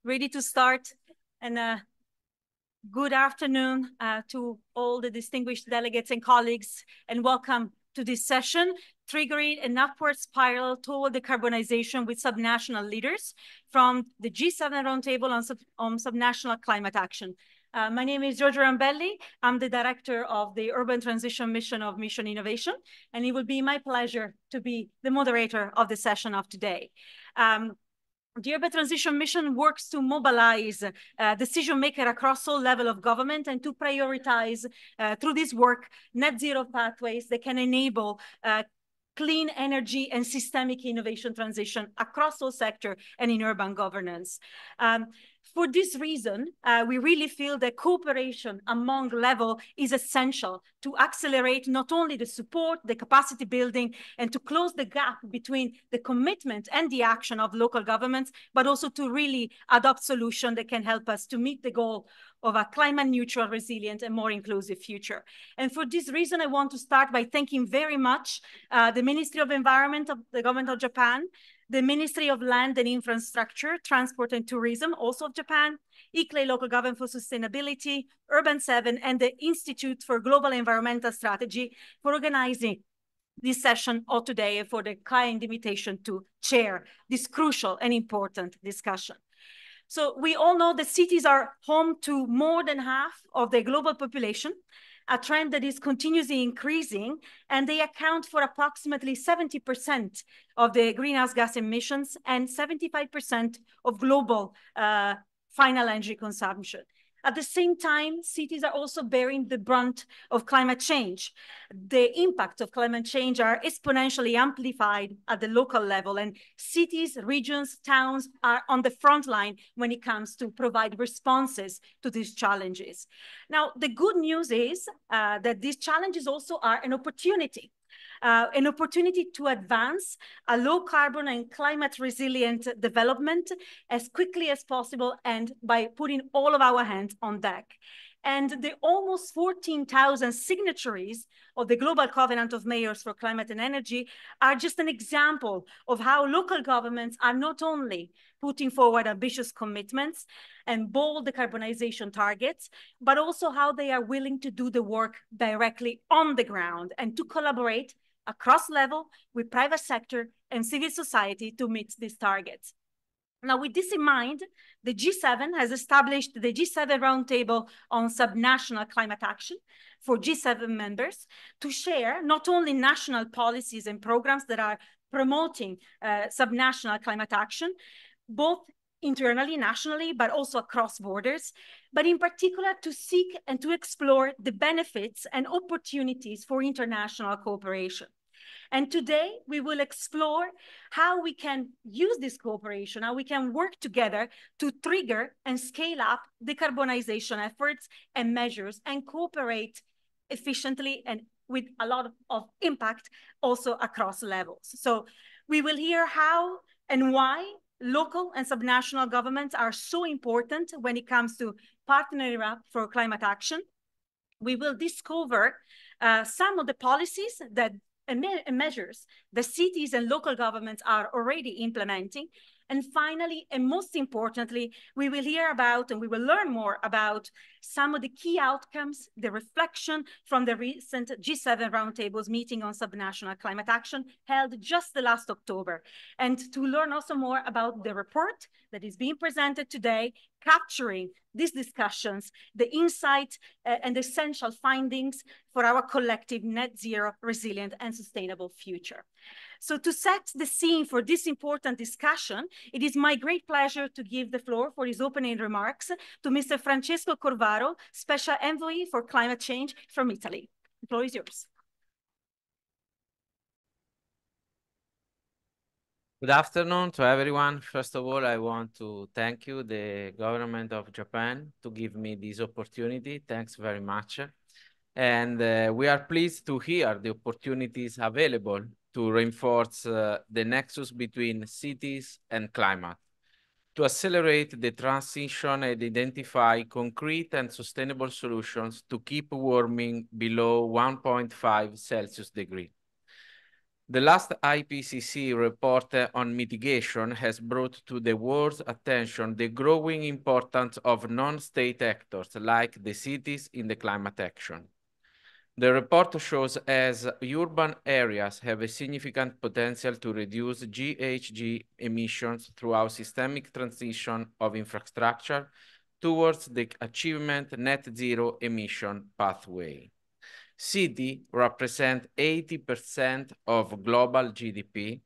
ready to start. And good afternoon to all the distinguished delegates and colleagues, and welcome to this session, Triggering an Upward Spiral Toward Decarbonization with Subnational Leaders from the G7 Roundtable on Subnational Climate Action. My name is Giorgio Rambelli. I'm the director of the Urban Transition Mission of Mission Innovation, and it will be my pleasure to be the moderator of the session of today. The Urban Transition Mission works to mobilize decision makers across all levels of government and to prioritize through this work net zero pathways that can enable clean energy and systemic innovation transition across all sectors and in urban governance. For this reason, we really feel that cooperation among levels is essential to accelerate not only the support, the capacity building, and to close the gap between the commitment and the action of local governments, but also to really adopt solutions that can help us to meet the goal of a climate neutral, resilient, and more inclusive future. And for this reason, I want to start by thanking very much the Ministry of Environment of the Government of Japan, the Ministry of Land and Infrastructure, Transport and Tourism, also of Japan, ICLEI Local Government for Sustainability, Urban 7, and the Institute for Global Environmental Strategy for organizing this session of today and for the kind invitation to chair this crucial and important discussion. So we all know that cities are home to more than half of the global population, a trend that is continuously increasing, and they account for approximately 70% of the greenhouse gas emissions and 75% of global final energy consumption. At the same time, cities are also bearing the brunt of climate change. The impact of climate change are exponentially amplified at the local level, and cities, regions, towns are on the front line when it comes to provide responses to these challenges. Now, the good news is that these challenges also are an opportunity to advance a low carbon and climate resilient development as quickly as possible and by putting all of our hands on deck. And the almost 14,000 signatories of the Global Covenant of Mayors for Climate and Energy are just an example of how local governments are not only putting forward ambitious commitments and bold decarbonization targets, but also how they are willing to do the work directly on the ground and to collaborate across level with private sector and civil society to meet these targets. Now, with this in mind, the G7 has established the G7 Roundtable on Subnational Climate Action for G7 members to share not only national policies and programs that are promoting subnational climate action, both internally, nationally, but also across borders, but in particular to seek and to explore the benefits and opportunities for international cooperation. And today we will explore how we can use this cooperation, how we can work together to trigger and scale up decarbonization efforts and measures and cooperate efficiently and with a lot of impact also across levels. So we will hear how and why local and subnational governments are so important when it comes to partnering up for climate action. We will discover some of the policies that and measures the cities and local governments are already implementing. And finally, and most importantly, we will hear about and we will learn more about some of the key outcomes, the reflection from the recent G7 Roundtables meeting on subnational climate action held just the last October. And to learn also more about the report that is being presented today, capturing these discussions, the insight and essential findings for our collective net zero, resilient and sustainable future. So to set the scene for this important discussion, it is my great pleasure to give the floor for his opening remarks to Mr. Francesco Corvaro, Special Envoy for Climate Change from Italy. The floor is yours. Good afternoon to everyone. First of all, I want to thank you, the government of Japan, to give me this opportunity. Thanks very much. And we are pleased to hear the opportunities available to reinforce the nexus between cities and climate, to accelerate the transition and identify concrete and sustainable solutions to keep warming below 1.5 Celsius degree. The last IPCC report on mitigation has brought to the world's attention the growing importance of non-state actors like the cities in the climate action. The report shows as urban areas have a significant potential to reduce GHG emissions throughout systemic transition of infrastructure towards the achievement net zero emission pathway. Cities represent 80% of global GDP,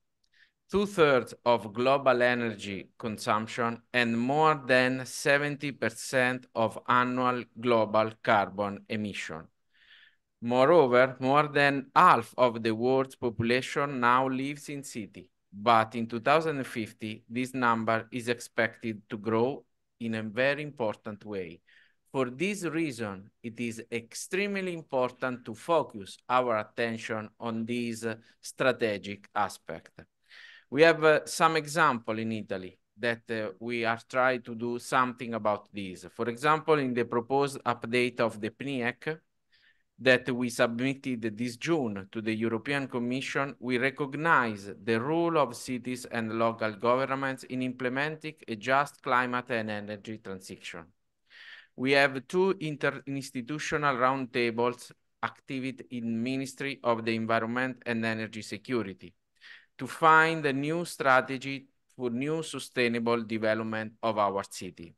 2/3 of global energy consumption, and more than 70% of annual global carbon emission. Moreover, more than half of the world's population now lives in cities, but in 2050, this number is expected to grow in a very important way. For this reason, it is extremely important to focus our attention on this strategic aspect. We have some example in Italy that we are trying to do something about this. For example, in the proposed update of the PNIEC that we submitted this June to the European Commission, we recognize the role of cities and local governments in implementing a just climate and energy transition. We have two interinstitutional roundtables active in Ministry of the Environment and Energy Security to find a new strategy for new sustainable development of our city.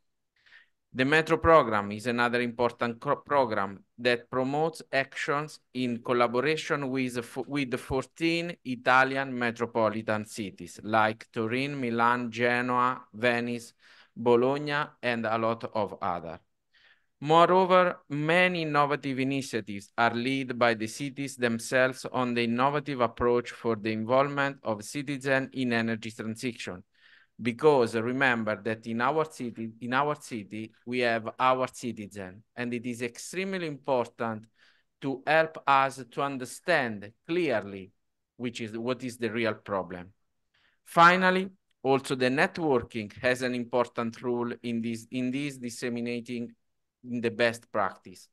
The Metro program is another important program that promotes actions in collaboration with 14 Italian metropolitan cities like Turin, Milan, Genoa, Venice, Bologna, and a lot of others. Moreover, many innovative initiatives are led by the cities themselves on the innovative approach for the involvement of citizens in energy transition. Because remember that in our city, we have our citizens, and it is extremely important to help us to understand clearly what is the real problem. Finally, also the networking has an important role in this disseminating in the best practice.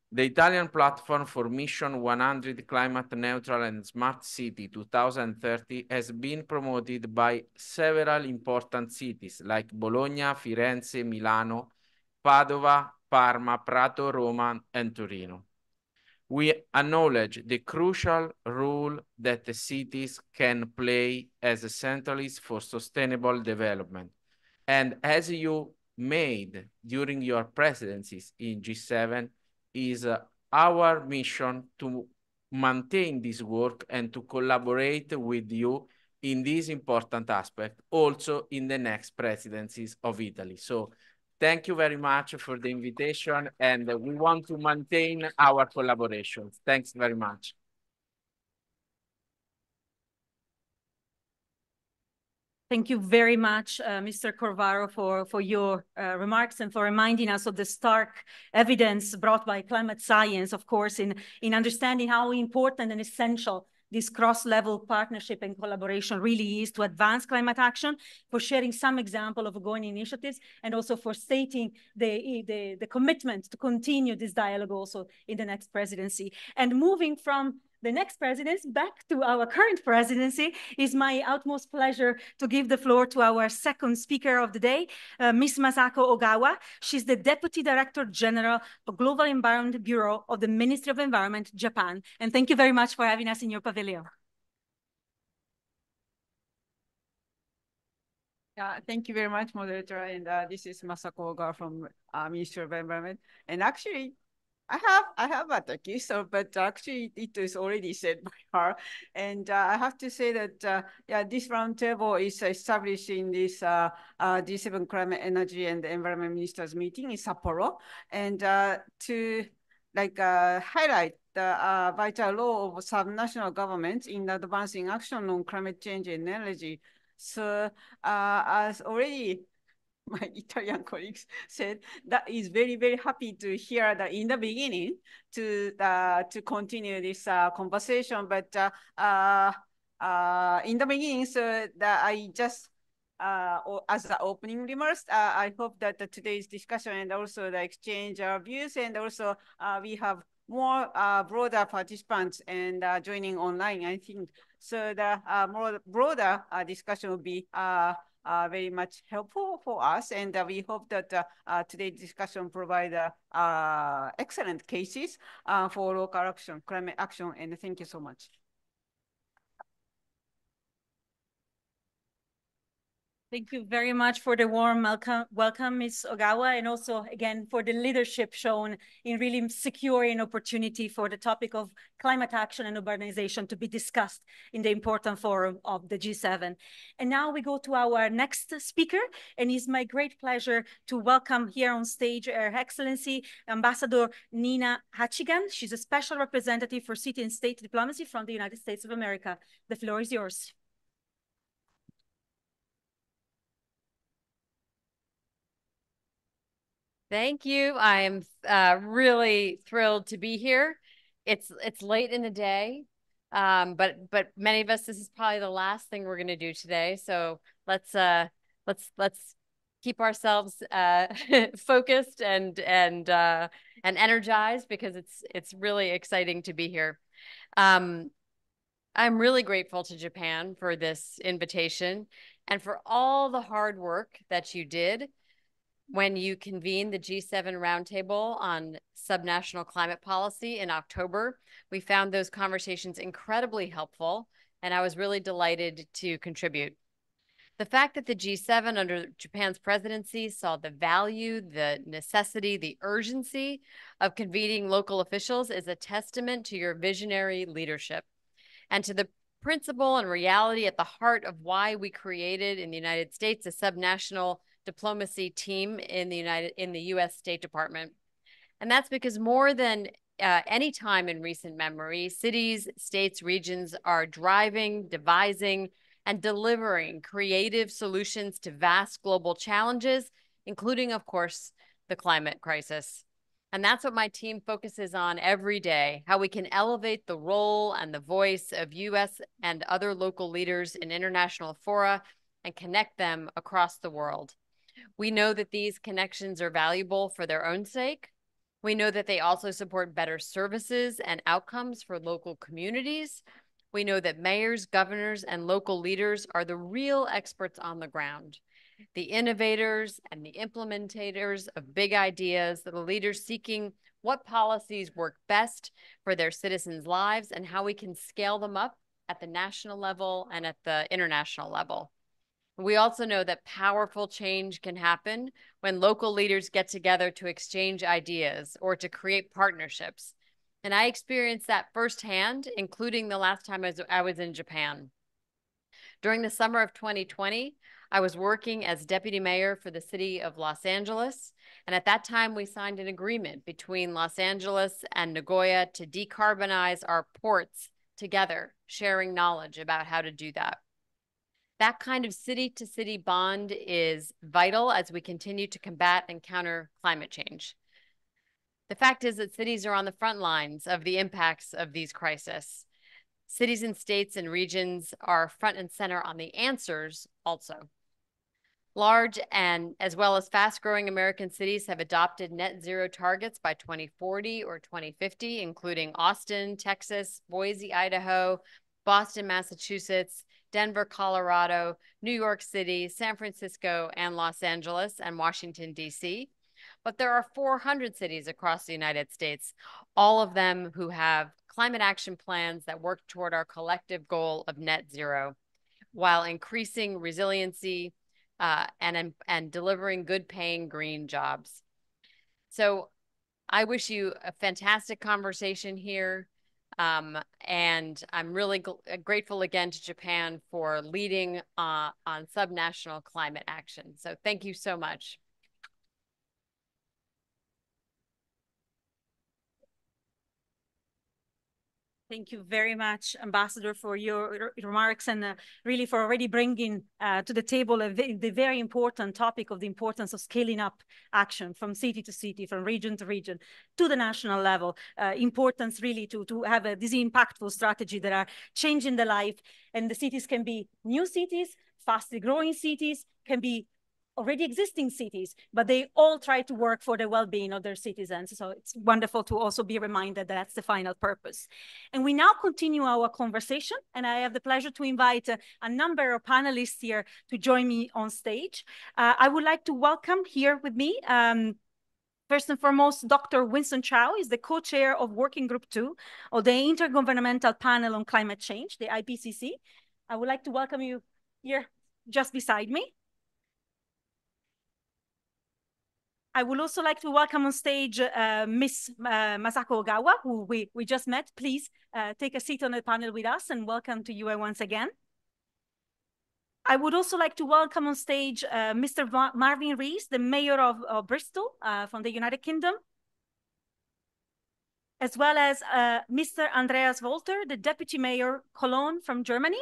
The Italian platform for Mission 100 Climate Neutral and Smart City 2030 has been promoted by several important cities like Bologna, Firenze, Milano, Padova, Parma, Prato, Roma, and Torino. We acknowledge the crucial role that the cities can play as a catalyst for sustainable development. And as you made during your presidencies in G7, is our mission to maintain this work and to collaborate with you in this important aspect, also in the next presidencies of Italy. So thank you very much for the invitation, and we want to maintain our collaboration. Thanks very much. Thank you very much, Mr. Corvaro, for your remarks and for reminding us of the stark evidence brought by climate science, of course, in understanding how important and essential this cross-level partnership and collaboration really is to advance climate action, for sharing some example of ongoing initiatives, and also for stating the commitment to continue this dialogue also in the next presidency. And moving from the next presidency back to our current presidency, is my utmost pleasure to give the floor to our second speaker of the day, Ms. Masako Ogawa. She's the Deputy Director General of Global Environment Bureau of the Ministry of Environment, Japan. And thank you very much for having us in your pavilion. Thank you very much, moderator. And this is Masako Ogawa from Ministry of Environment. And actually, I have a Taki, but actually it is already said by her. And I have to say that, this roundtable is established in this G7 Climate Energy and Environment Ministers meeting in Sapporo. And to highlight the vital role of subnational governments in advancing action on climate change and energy. So as already my Italian colleagues said, that is very, very happy to hear that in the beginning to continue this conversation. But in the beginning, so that I just, as the opening remarks, I hope that today's discussion and also the exchange of views, and also we have more broader participants and joining online. I think So the more broader discussion will be very much helpful for us, and we hope that today's discussion provide excellent cases for local action, climate action, and thank you so much. Thank you very much for the warm welcome, Ms. Ogawa, and also, again, for the leadership shown in really securing opportunity for the topic of climate action and urbanization to be discussed in the important forum of the G7. And now we go to our next speaker, and it's my great pleasure to welcome here on stage Her Excellency Ambassador Nina Hachigan. She's a special representative for city and state diplomacy from the United States of America. The floor is yours. Thank you. I am really thrilled to be here. It's late in the day, but many of us, this is probably the last thing we're going to do today. So let's keep ourselves focused and energized, because it's really exciting to be here. I'm really grateful to Japan for this invitation and for all the hard work that you did when you convened the G7 Roundtable on subnational climate policy in October. We found those conversations incredibly helpful, and I was really delighted to contribute. The fact that the G7 under Japan's presidency saw the value, the necessity, the urgency of convening local officials is a testament to your visionary leadership and to the principle and reality at the heart of why we created in the United States a subnational diplomacy team in the U.S. State Department. And that's because more than any time in recent memory, cities, states, regions are driving, devising, and delivering creative solutions to vast global challenges, including, of course, the climate crisis. And that's what my team focuses on every day, how we can elevate the role and the voice of U.S. and other local leaders in international fora and connect them across the world. We know that these connections are valuable for their own sake. We know that they also support better services and outcomes for local communities. We know that mayors, governors, and local leaders are the real experts on the ground, the innovators and the implementators of big ideas, the leaders seeking what policies work best for their citizens' lives and how we can scale them up at the national level and at the international level. We also know that powerful change can happen when local leaders get together to exchange ideas or to create partnerships. And I experienced that firsthand, including the last time I was in Japan. During the summer of 2020, I was working as deputy mayor for the city of Los Angeles. And at that time, we signed an agreement between Los Angeles and Nagoya to decarbonize our ports together, sharing knowledge about how to do that. That kind of city-to-city bond is vital as we continue to combat and counter climate change. The fact is that cities are on the front lines of the impacts of these crises. Cities and states and regions are front and center on the answers also. Large and as well as fast-growing American cities have adopted net zero targets by 2040 or 2050, including Austin, Texas, Boise, Idaho, Boston, Massachusetts, Denver, Colorado, New York City, San Francisco, and Los Angeles, and Washington, D.C. But there are 400 cities across the United States, all of them who have climate action plans that work toward our collective goal of net zero, while increasing resiliency and delivering good paying green jobs. So I wish you a fantastic conversation here. And I'm really grateful again to Japan for leading on subnational climate action. So thank you so much. Thank you very much, Ambassador, for your remarks and really for already bringing to the table the very important topic of the importance of scaling up action from city to city, from region to region, to the national level. Importance really to have this impactful strategy that are changing the life. And the cities can be new cities, fastly growing cities, can be already existing cities, but they all try to work for the well-being of their citizens. So it's wonderful to also be reminded that that's the final purpose. And we now continue our conversation, and I have the pleasure to invite a number of panelists here to join me on stage. I would like to welcome here with me, first and foremost, Dr. Winston Chow is the co-chair of Working Group 2 of the Intergovernmental Panel on Climate Change, the IPCC. I would like to welcome you here just beside me. I would also like to welcome on stage Ms. Masako Ogawa, who we just met. Please take a seat on the panel with us, and welcome to you once again. I would also like to welcome on stage Mr. Marvin Rees, the mayor of Bristol from the United Kingdom, as well as Mr. Andreas Wolter, the deputy mayor Cologne from Germany.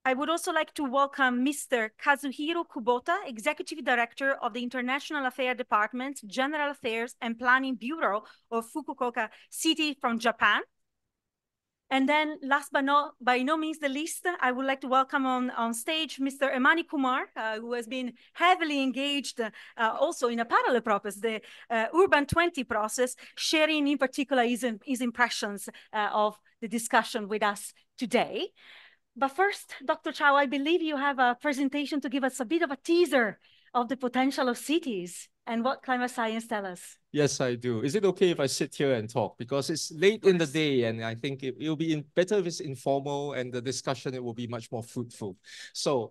I would also like to welcome Mr. Kazuhiro Kubota, Executive Director of the International Affairs Department, General Affairs and Planning Bureau of Fukuoka City from Japan. And then last but by no means the least, I would like to welcome on stage Mr. Emani Kumar, who has been heavily engaged also in a parallel process, the Urban 20 process, sharing in particular his impressions of the discussion with us today. But first, Dr. Chow, I believe you have a presentation to give us a bit of a teaser of the potential of cities and what climate science tells us. Yes, I do. Is it okay if I sit here and talk? Because it's late in the day, and I think it'll be better if it's informal, and the discussion, it will be much more fruitful. So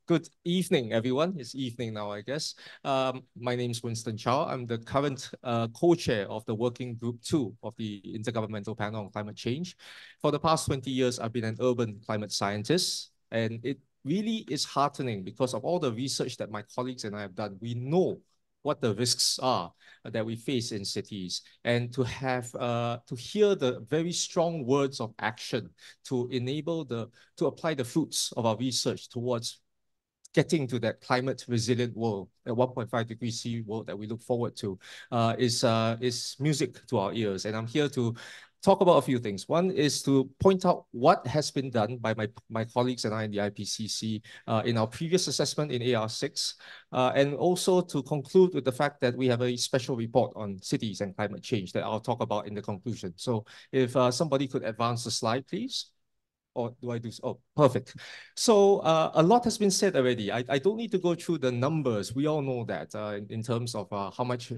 good evening, everyone. It's evening now, I guess. My name is Winston Chow. I'm the current co-chair of the Working Group 2 of the Intergovernmental Panel on Climate Change. For the past 20 years, I've been an urban climate scientist, and it really is heartening because of all the research that my colleagues and I have done. We know what the risks are that we face in cities, and to have to hear the very strong words of action to enable to apply the fruits of our research towards getting to that climate resilient world, a 1.5 degrees C world that we look forward to, is music to our ears. And I'm here to talk about a few things. One is to point out what has been done by my colleagues and I in the IPCC in our previous assessment in AR6, and also to conclude with the fact that we have a special report on cities and climate change that I'll talk about in the conclusion. So if somebody could advance the slide, please. Or do I do so? Oh, perfect. So a lot has been said already. I don't need to go through the numbers. We all know that in terms of how much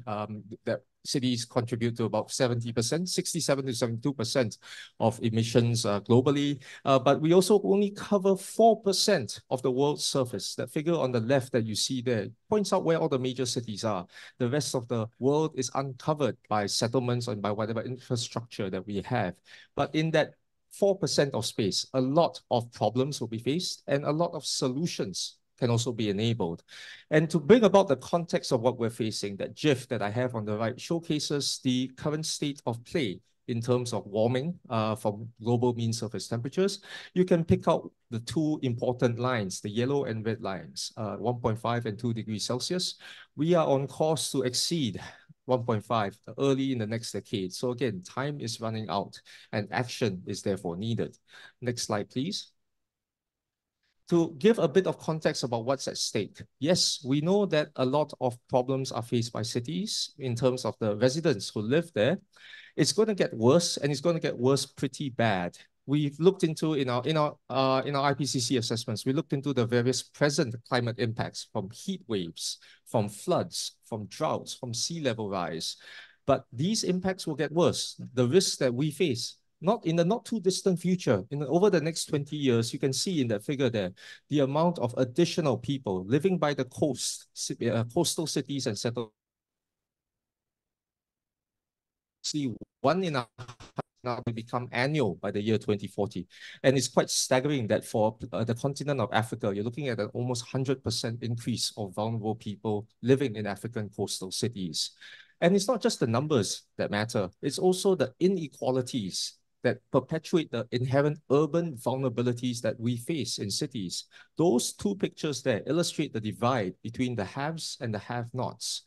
that cities contribute to about 70%, 67 to 72% of emissions globally. But we also only cover 4% of the world's surface. That figure on the left that you see there points out where all the major cities are. The rest of the world is uncovered by settlements and by whatever infrastructure that we have. But in that 4% of space, a lot of problems will be faced and a lot of solutions can also be enabled. And to bring about the context of what we're facing, that GIF that I have on the right showcases the current state of play in terms of warming from global mean surface temperatures. You can pick out the two important lines, the yellow and red lines, 1.5 and 2 degrees Celsius. We are on course to exceed 1.5 early in the next decade. So again, time is running out and action is therefore needed. Next slide, please. To give a bit of context about what's at stake. Yes, we know that a lot of problems are faced by cities in terms of the residents who live there. It's going to get worse, and it's going to get worse pretty bad. We've looked into in our IPCC assessments, we looked into the various present climate impacts from heat waves, from floods, from droughts, from sea level rise. But these impacts will get worse. The risks that we face, not in the not too distant future, over the next 20 years, you can see in that figure there, the amount of additional people living by the coast, coastal cities and settlements. See, 1 in a now will become annual by the year 2040. And it's quite staggering that for the continent of Africa, you're looking at an almost 100% increase of vulnerable people living in African coastal cities. And it's not just the numbers that matter, it's also the inequalities that perpetuate the inherent urban vulnerabilities that we face in cities. Those two pictures there illustrate the divide between the haves and the have-nots.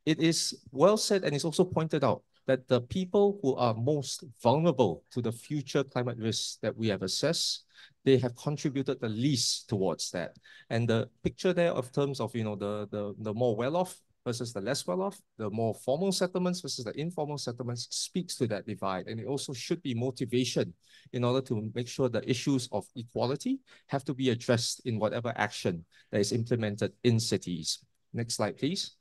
It is well said, and it's also pointed out, that the people who are most vulnerable to the future climate risks that we have assessed, they have contributed the least towards that. And the picture there of terms of, the more well-off versus the less well-off, the more formal settlements versus the informal settlements speaks to that divide. And it also should be motivation in order to make sure the issues of equality have to be addressed in whatever action that is implemented in cities. Next slide, please.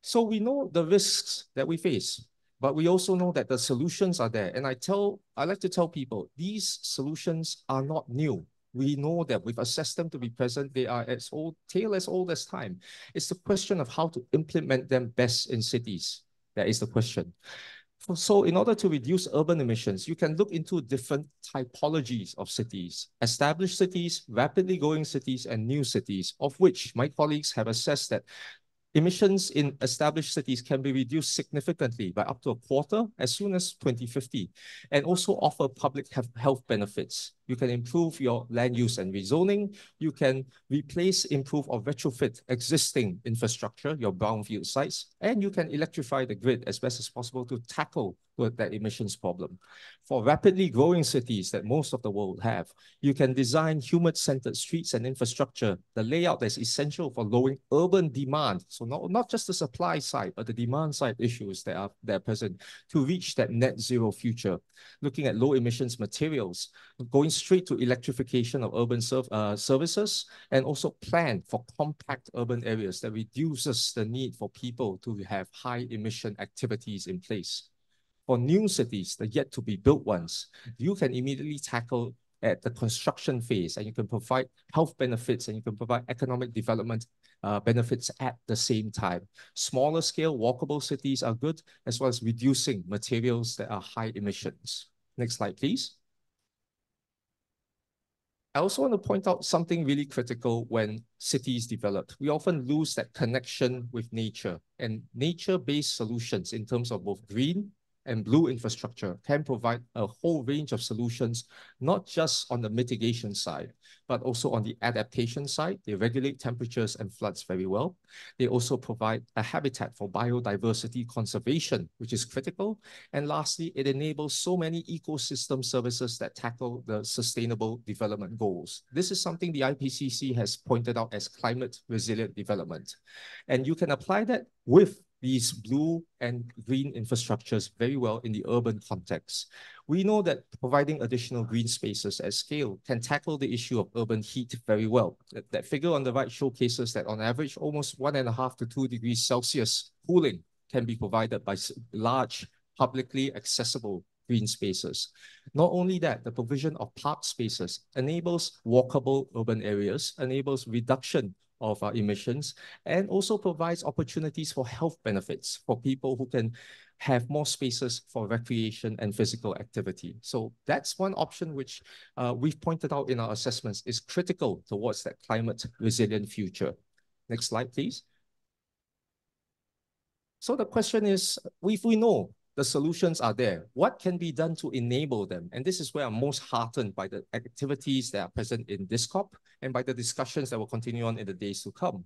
So we know the risks that we face, but we also know that the solutions are there. And I like to tell people, these solutions are not new. We know that we've assessed them to be present. They are as old as time. It's the question of how to implement them best in cities. That is the question. So in order to reduce urban emissions, you can look into different typologies of cities: established cities, rapidly growing cities, and new cities, of which my colleagues have assessed that emissions in established cities can be reduced significantly by up to a quarter as soon as 2050, and also offer public health benefits. You can improve your land use and rezoning. You can replace, improve, or retrofit existing infrastructure, your brownfield sites, and you can electrify the grid as best as possible to tackle that emissions problem. For rapidly growing cities that most of the world have, you can design human-centered streets and infrastructure, the layout that's essential for lowering urban demand. So not just the supply side, but the demand side issues that are present to reach that net zero future. Looking at low emissions materials, going straight to electrification of urban services, and also plan for compact urban areas that reduces the need for people to have high emission activities in place. For new cities, the yet to be built ones, you can immediately tackle at the construction phase, and you can provide health benefits, and you can provide economic development benefits at the same time. Smaller scale walkable cities are good, as well as reducing materials that are high emissions. Next slide, please. I also want to point out something really critical when cities develop. We often lose that connection with nature, and nature-based solutions in terms of both green and blue infrastructure can provide a whole range of solutions, not just on the mitigation side, but also on the adaptation side. They regulate temperatures and floods very well. They also provide a habitat for biodiversity conservation, which is critical. And lastly, it enables so many ecosystem services that tackle the sustainable development goals. This is something the IPCC has pointed out as climate resilient development. And you can apply that with these blue and green infrastructures very well in the urban context. We know that providing additional green spaces at scale can tackle the issue of urban heat very well. That figure on the right showcases that on average, almost 1.5 to 2 degrees Celsius cooling can be provided by large, publicly accessible green spaces. Not only that, the provision of park spaces enables walkable urban areas, enables reduction of emissions, and also provides opportunities for health benefits for people who can have more spaces for recreation and physical activity. So that's one option which we've pointed out in our assessments is critical towards that climate resilient future. Next slide, please. So the question is, if we know the solutions are there, what can be done to enable them? And this is where I'm most heartened by the activities that are present in this COP and by the discussions that will continue on in the days to come.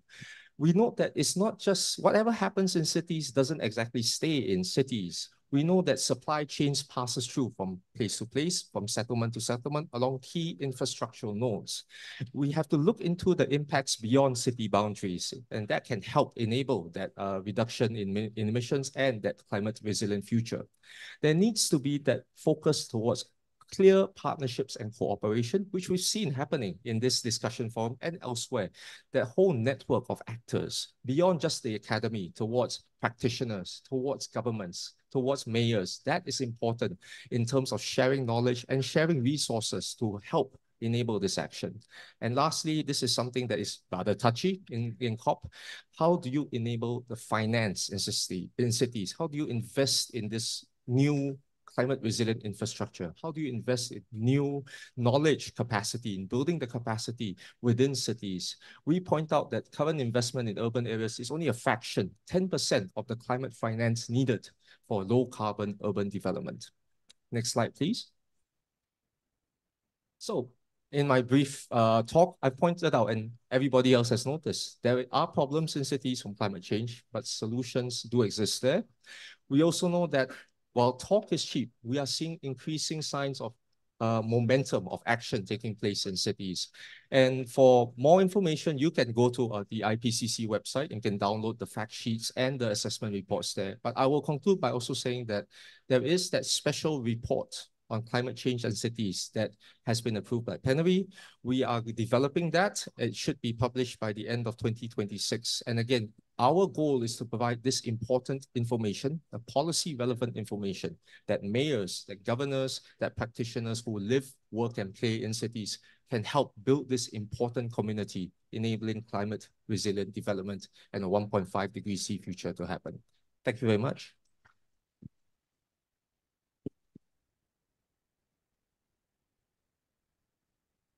We note that it's not just whatever happens in cities doesn't exactly stay in cities. We know that supply chains passes through from place to place, from settlement to settlement, along key infrastructural nodes. We have to look into the impacts beyond city boundaries, and that can help enable that reduction in emissions and that climate resilient future. There needs to be that focus towards clear partnerships and cooperation, which we've seen happening in this discussion forum and elsewhere. That whole network of actors beyond just the academy, towards practitioners, towards governments, towards mayors, that is important in terms of sharing knowledge and sharing resources to help enable this action. And lastly, this is something that is rather touchy in COP. How do you enable the finance in cities? How do you invest in this new climate resilient infrastructure? How do you invest in new knowledge capacity, in building the capacity within cities? We point out that current investment in urban areas is only a fraction, 10% of the climate finance needed for low carbon urban development. Next slide, please. So in my brief talk, I pointed out, and everybody else has noticed, there are problems in cities from climate change, but solutions do exist there. We also know that while talk is cheap, we are seeing increasing signs of momentum of action taking place in cities. And for more information, you can go to the IPCC website and can download the fact sheets and the assessment reports there. But I will conclude by also saying that there is that special report on climate change and cities that has been approved by plenary. We are developing that. It should be published by the end of 2026. And again, our goal is to provide this important information, the policy relevant information that mayors, that governors, that practitioners who live, work, and play in cities can help build this important community, enabling climate resilient development and a 1.5 degree C future to happen. Thank you very much.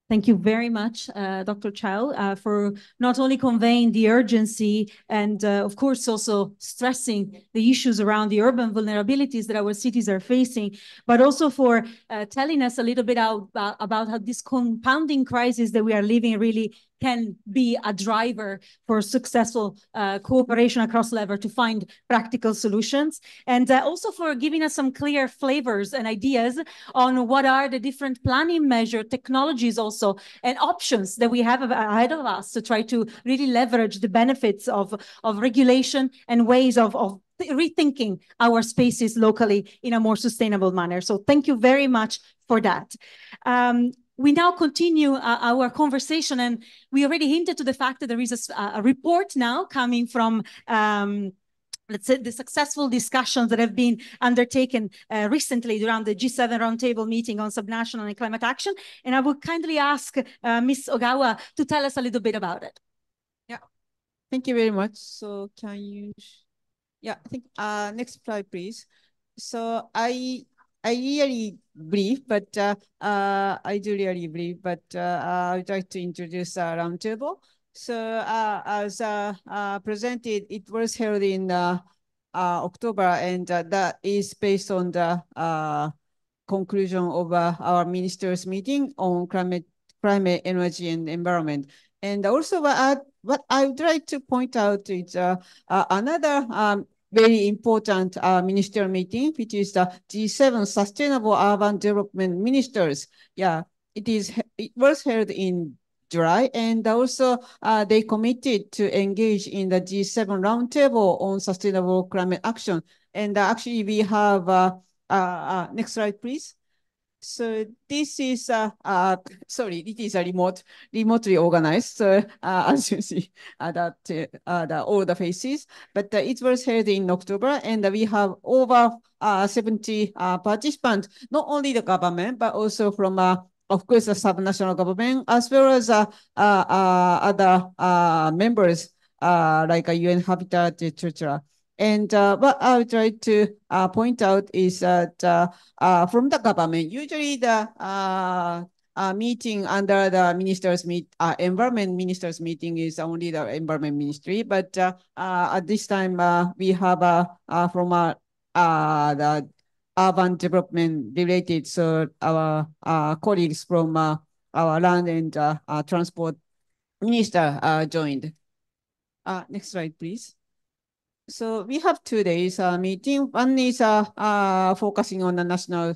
Thank you very much, Dr. Chow, for not only conveying the urgency and, of course, also stressing the issues around the urban vulnerabilities that our cities are facing, but also for telling us a little bit about how this compounding crisis that we are living really can be a driver for successful cooperation across levels to find practical solutions, and also for giving us some clear flavors and ideas on what are the different planning measure technologies also and options that we have ahead of us to try to really leverage the benefits of regulation and ways of rethinking our spaces locally in a more sustainable manner. So thank you very much for that. We now continue our conversation, and we already hinted to the fact that there is a report now coming from let's say the successful discussions that have been undertaken recently around the G7 Roundtable meeting on subnational and climate action. And I would kindly ask Ms. Ogawa to tell us a little bit about it. Yeah, thank you very much. So can you, yeah, I think next slide, please. So I really brief, but I do really brief, but I would like to introduce a roundtable. So as presented, it was held in October, and that is based on the conclusion of our ministers' meeting on climate, energy, and environment. And also what I would like to point out is another very important ministerial meeting, which is the G7 Sustainable Urban Development Ministers. Yeah, it was held in July, and also they committed to engage in the G7 Roundtable on Sustainable Climate Action. And actually we have, next slide, please. So this is, sorry, it is a remotely organized. So as you see, all the faces, but it was held in October, and we have over 70 participants, not only the government, but also from, of course, the subnational government, as well as other members like UN Habitat, etc. And what I would try to point out is that from the government, usually the meeting under the environment ministers meeting is only the environment ministry. But at this time, we have from the urban development related, so our colleagues from our land and transport minister joined. Next slide, please. So we have 2 days meeting. One is focusing on the national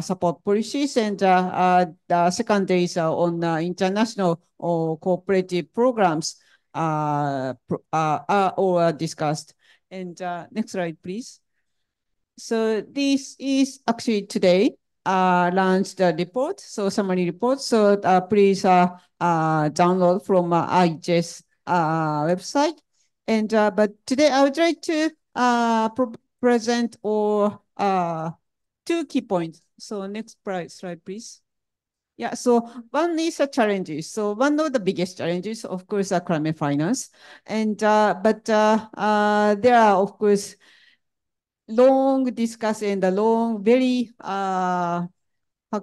support policies, and the second day is on international or cooperative programs are discussed. And next slide, please. So this is actually today launched the report, so summary report. So please download from IGES website. And but today I would like to present or 2 key points. So next slide, please. Yeah, so one is the challenges. So one of the biggest challenges, of course, are climate finance. And but there are, of course, long discuss and the long, very how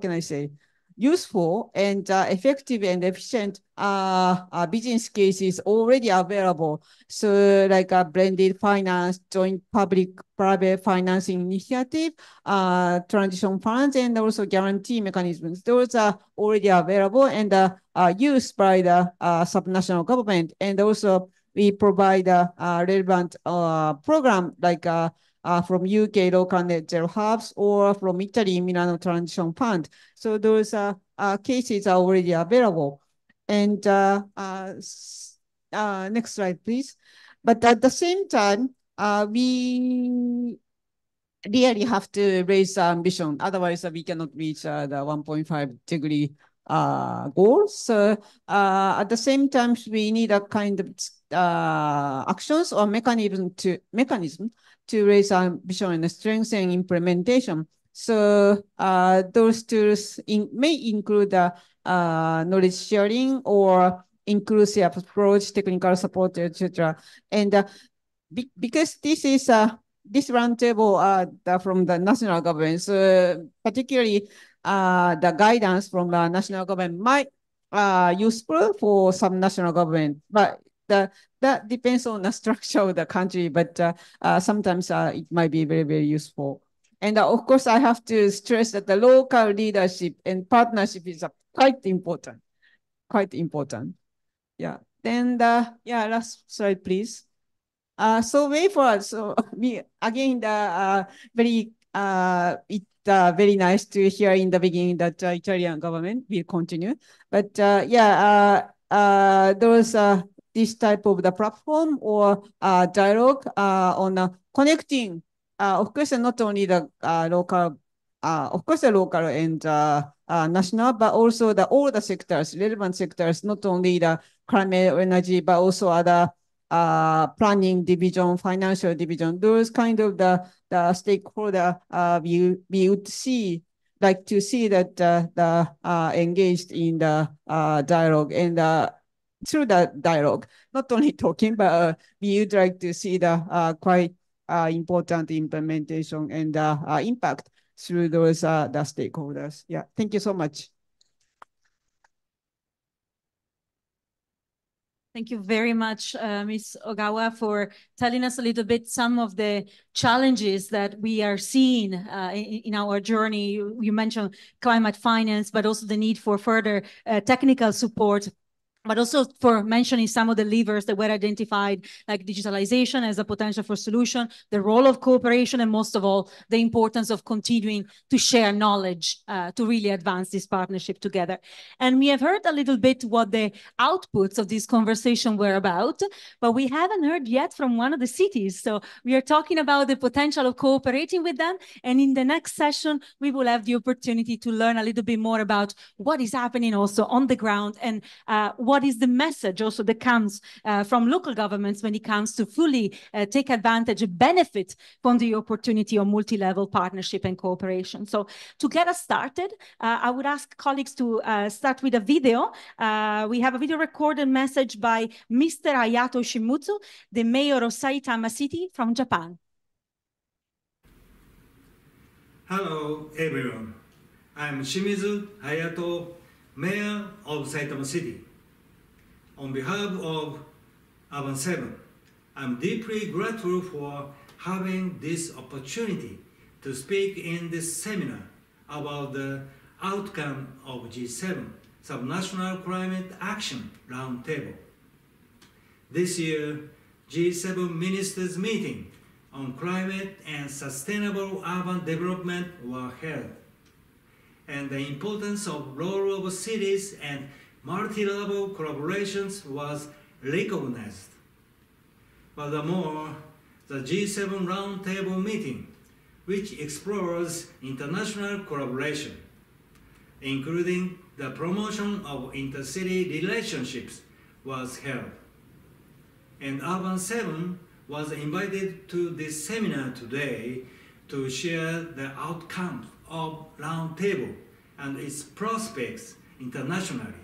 can I say, useful and effective and efficient business cases already available. So like a blended finance, joint public-private financing initiative, transition funds, and also guarantee mechanisms. Those are already available and used by the subnational government. And also we provide a relevant program like from UK local net zero hubs or from Italy Milano Transition Fund. So those cases are already available. And next slide, please. But at the same time, we really have to raise ambition. Otherwise, we cannot reach the 1.5 degree goal. So at the same time, we need a kind of actions or mechanism to raise ambition and strengthen implementation. So those tools may include knowledge sharing or inclusive approach, technical support, etc. And because this is this roundtable from the national government, so particularly the guidance from the national government might useful for some national government, but that depends on the structure of the country. But sometimes it might be very, very useful. And of course, I have to stress that the local leadership and partnership is quite important. Quite important. Yeah. Then yeah, last slide, please. So way forward. So we again the very nice to hear in the beginning that Italian government will continue. But yeah, those this type of the platform or dialogue on connecting. Of course, not only the local, of course, the local and national, but also all the sectors, relevant sectors, not only the climate energy, but also other planning division, financial division, those kind of the stakeholder we would like to see that engaged in the dialogue and through the dialogue, not only talking, but we would like to see the quite important implementation and impact through those the stakeholders. Yeah, thank you so much. Thank you very much, Ms. Ogawa, for telling us a little bit some of the challenges that we are seeing in our journey. You mentioned climate finance, but also the need for further technical support, but also for mentioning some of the levers that were identified, like digitalization as a potential for solution, the role of cooperation, and most of all, the importance of continuing to share knowledge to really advance this partnership together. And we have heard a little bit what the outputs of this conversation were about, but we haven't heard yet from one of the cities. So we are talking about the potential of cooperating with them. And in the next session, we will have the opportunity to learn a little bit more about what is happening also on the ground and what is the message also that comes from local governments when it comes to fully take advantage and benefit from the opportunity of multi-level partnership and cooperation. So to get us started, I would ask colleagues to start with a video. We have a video recorded message by Mr. Hayato Shimutsu, the mayor of Saitama City from Japan. Hello, everyone. I'm Shimizu Hayato, mayor of Saitama City. On behalf of Urban 7, I'm deeply grateful for having this opportunity to speak in this seminar about the outcome of G7 Subnational Climate Action Roundtable. This year, G7 Ministers' meeting on climate and sustainable urban development were held, and the importance of role of cities and multi-level collaborations was recognized. Furthermore, the G7 Roundtable meeting, which explores international collaboration, including the promotion of intercity relationships, was held. And Urban 7 was invited to this seminar today to share the outcomes of Roundtable and its prospects internationally.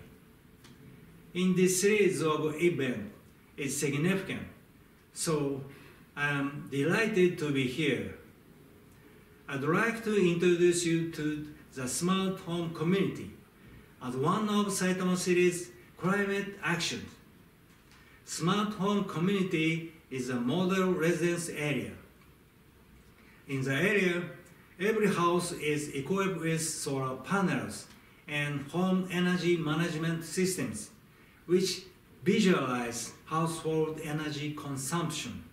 In this series of events, it's significant, so I'm delighted to be here. I'd like to introduce you to the Smart Home Community as one of Saitama City's climate actions. Smart Home Community is a model residence area. In the area, every house is equipped with solar panels and home energy management systems, which visualize household energy consumption.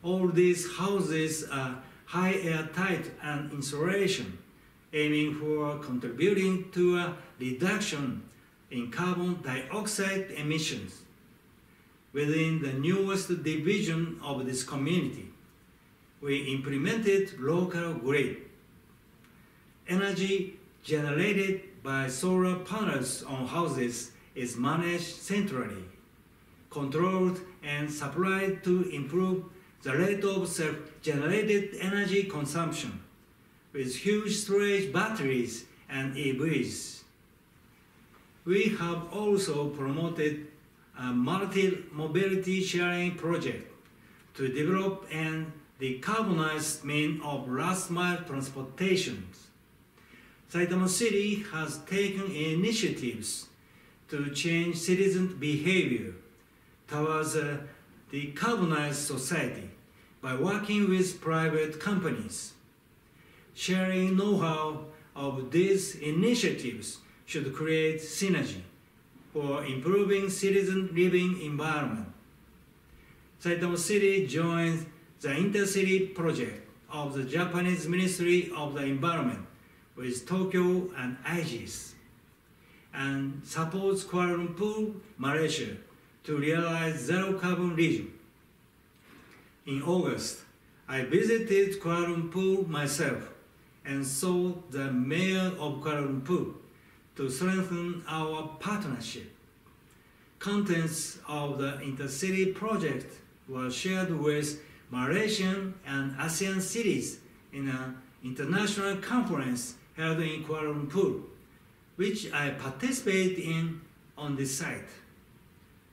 All these houses are high airtight and insulation, aiming for contributing to a reduction in carbon dioxide emissions. Within the newest division of this community, we implemented local grid. Energy generated by solar panels on houses is managed centrally, controlled and supplied to improve the rate of self-generated energy consumption with huge storage batteries and EVs. We have also promoted a multi-mobility sharing project to develop and decarbonize means of last-mile transportation. Saitama City has taken initiatives to change citizens' behavior towards a decarbonized society by working with private companies. Sharing know-how of these initiatives should create synergy for improving citizen living environment. Saitama City joins the intercity project of the Japanese Ministry of the Environment with Tokyo and Aegis, and supports Kuala Lumpur, Malaysia, to realize zero carbon region. In August, I visited Kuala Lumpur myself and saw the mayor of Kuala Lumpur to strengthen our partnership. Contents of the intercity project were shared with Malaysian and ASEAN cities in an international conference held in Kuala Lumpur, which I participated in on this site.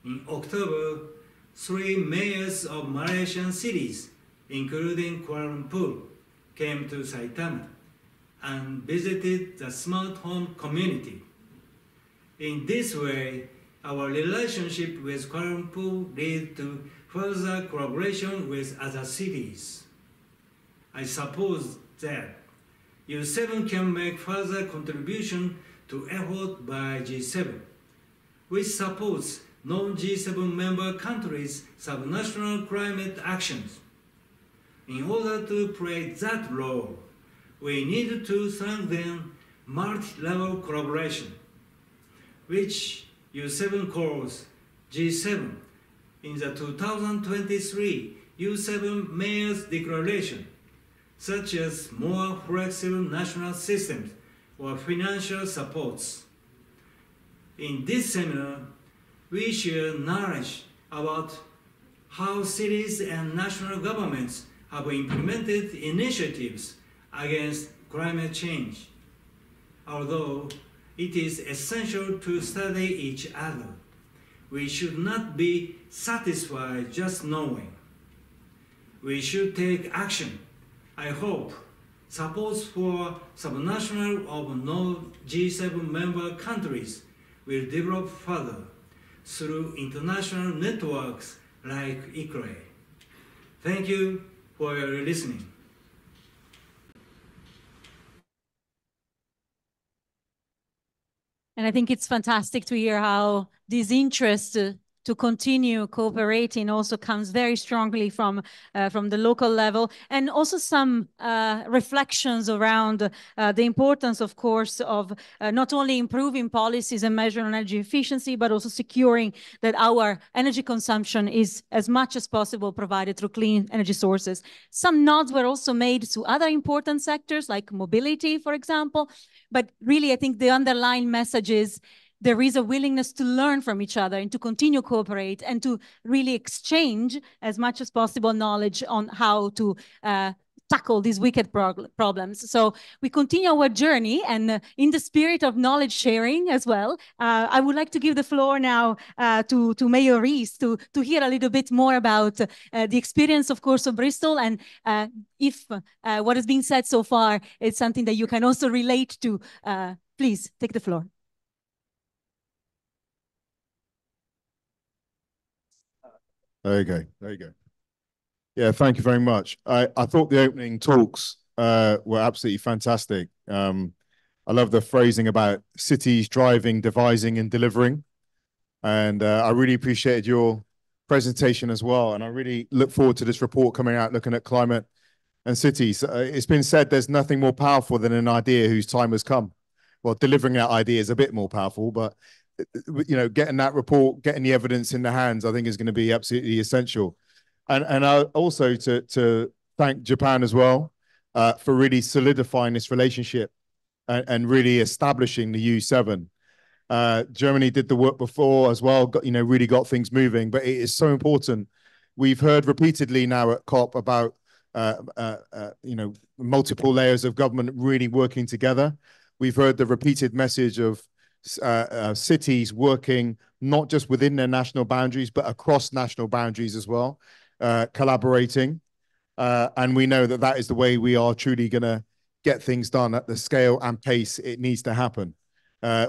In October, 3 mayors of Malaysian cities, including Kuala Lumpur, came to Saitama and visited the smart home community. In this way, our relationship with Kuala Lumpur led to further collaboration with other cities. I suppose that U7 can make further contribution to effort by G7, which supports non-G7 member countries' subnational climate actions. In order to play that role, we need to strengthen multi-level collaboration, which U7 calls G7 in the 2023 U7 Mayors Declaration, such as more flexible national systems or financial supports. In this seminar, we share knowledge about how cities and national governments have implemented initiatives against climate change. Although it is essential to study each other, we should not be satisfied just knowing. We should take action. I hope supports for subnational of non-G7 member countries will develop further through international networks like ICRE. Thank you for your listening. And I think it's fantastic to hear how this interest to continue cooperating also comes very strongly from the local level, and also some reflections around the importance, of course, of not only improving policies and measuring energy efficiency, but also securing that our energy consumption is as much as possible provided through clean energy sources. Some nods were also made to other important sectors like mobility, for example, but really I think the underlying message is there is a willingness to learn from each other and to continue cooperate and to really exchange as much as possible knowledge on how to tackle these wicked problems. So we continue our journey, and in the spirit of knowledge sharing as well, I would like to give the floor now to Mayor Rees to hear a little bit more about the experience, of course, of Bristol, and if what has been said so far is something that you can also relate to, please take the floor. There you go. There you go. Yeah, thank you very much. I thought the opening talks were absolutely fantastic. I love the phrasing about cities driving, devising, and delivering. And I really appreciated your presentation as well. And I really look forward to this report coming out looking at climate and cities. It's been said there's nothing more powerful than an idea whose time has come. Well, delivering that idea is a bit more powerful, but getting that report, getting the evidence in the hands, I think is going to be absolutely essential. And also to thank Japan as well for really solidifying this relationship and really establishing the U7. Germany did the work before as well, really got things moving, but it is so important. We've heard repeatedly now at COP about multiple layers of government really working together. We've heard the repeated message of cities working not just within their national boundaries, but across national boundaries as well, collaborating. And we know that that is the way we are truly going to get things done at the scale and pace it needs to happen.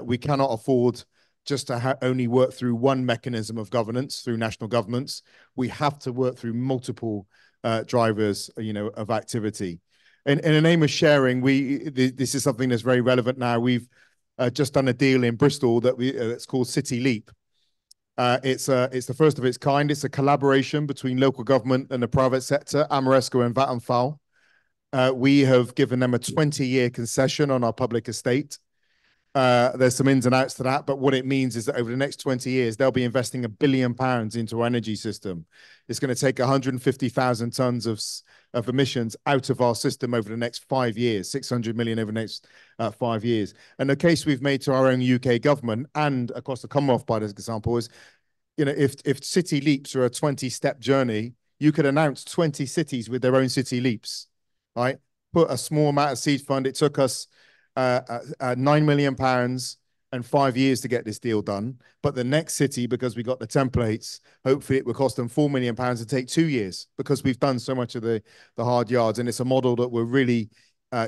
We cannot afford just to only work through one mechanism of governance through national governments. We have to work through multiple drivers, of activity. In the name of sharing, this is something that's very relevant now. We've just done a deal in Bristol that's called City Leap. It's the first of its kind. It's a collaboration between local government and the private sector, Amoresco and Vattenfall. We have given them a 20-year concession on our public estate. There's some ins and outs to that, but what it means is that over the next 20 years, they'll be investing £1 billion into our energy system. It's going to take 150,000 tons of emissions out of our system over the next 5 years, 600 million over the next 5 years. And the case we've made to our own UK government and across the Commonwealth, by example, is, if city leaps are a 20-step journey, you could announce 20 cities with their own city leaps, right? Put a small amount of seed fund. It took us £9 million and 5 years to get this deal done. But the next city, because we got the templates, hopefully it will cost them £4 million and take 2 years because we've done so much of the hard yards. And it's a model that we're really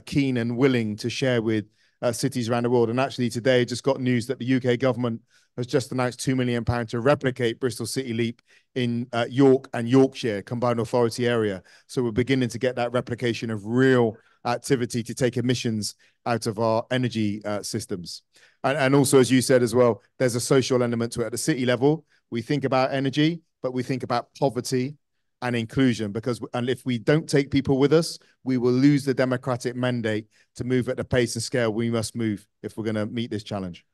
keen and willing to share with cities around the world. And actually today just got news that the UK government has just announced £2 million to replicate Bristol City Leap in York and Yorkshire combined authority area. So we're beginning to get that replication of real activity to take emissions out of our energy systems. And also, as you said as well, there's a social element to it. At the city level, we think about energy, but we think about poverty and inclusion, and if we don't take people with us, we will lose the democratic mandate to move at the pace and scale we must move if we're going to meet this challenge.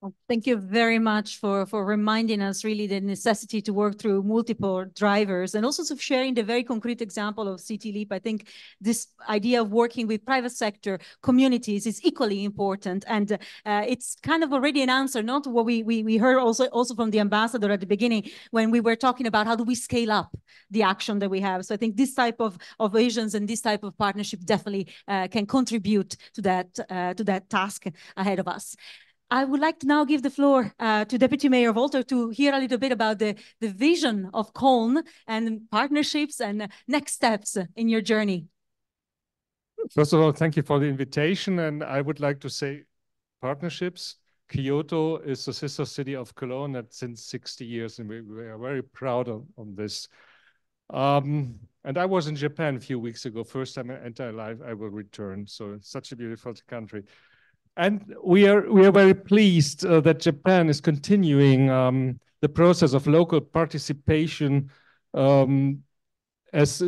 Well, thank you very much for reminding us really the necessity to work through multiple drivers and also of sharing the very concrete example of City Leap. I think this idea of working with private sector communities is equally important. And it's kind of already an answer, not to what we heard also from the ambassador at the beginning when we were talking about how do we scale up the action that we have. So I think this type of visions and this type of partnership definitely can contribute to that task ahead of us. I would like to now give the floor to Deputy Mayor Volter to hear a little bit about the vision of Cologne and partnerships and next steps in your journey. First of all, thank you for the invitation. And I would like to say partnerships. Kyoto is the sister city of Cologne since 60 years, and we are very proud on this. And I was in Japan a few weeks ago, first time in my entire life I will return. So it's such a beautiful country. And we are very pleased that Japan is continuing the process of local participation as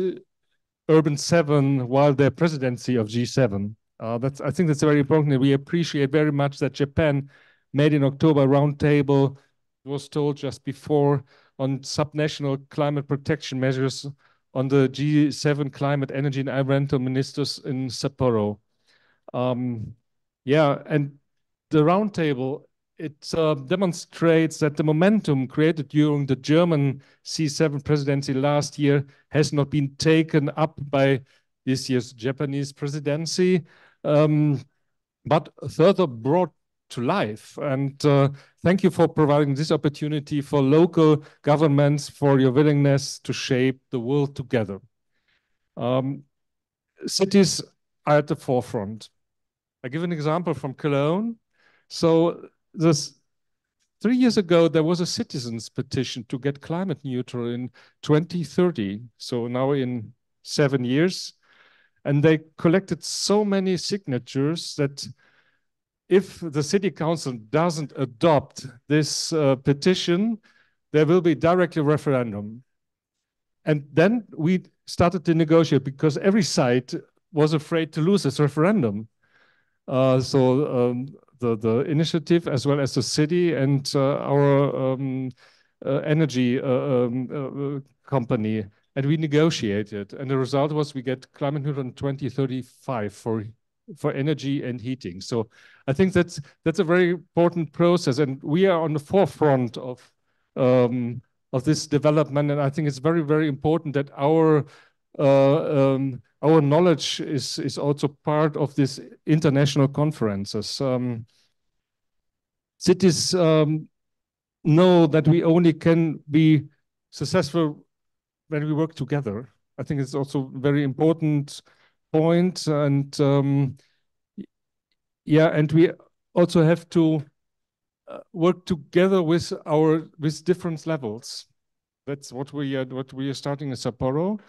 Urban 7 while their presidency of G7. I think that's very important. We appreciate very much that Japan made in October Roundtable, was told just before, on subnational climate protection measures on the G7 climate, energy and environmental ministers in Sapporo. Yeah, and the roundtable, it demonstrates that the momentum created during the German C7 presidency last year has not been taken up by this year's Japanese presidency, but further brought to life. And thank you for providing this opportunity for local governments, for your willingness to shape the world together. Cities are at the forefront. I give an example from Cologne. So 3 years ago, there was a citizens petition to get climate neutral in 2030. So now in 7 years. And they collected so many signatures that if the city council doesn't adopt this petition, there will be directly referendum. And then we started to negotiate because every side was afraid to lose this referendum. So the initiative, as well as the city and our energy company, and we negotiated. And the result was we get climate neutral in 2035 for energy and heating. So I think that's a very important process, and we are on the forefront of this development. And I think it's very, very important that our knowledge is also part of these international conferences. Cities know that we only can be successful when we work together. I think it's also a very important point. And yeah, and we also have to work together with different levels. That's what we are starting in Sapporo.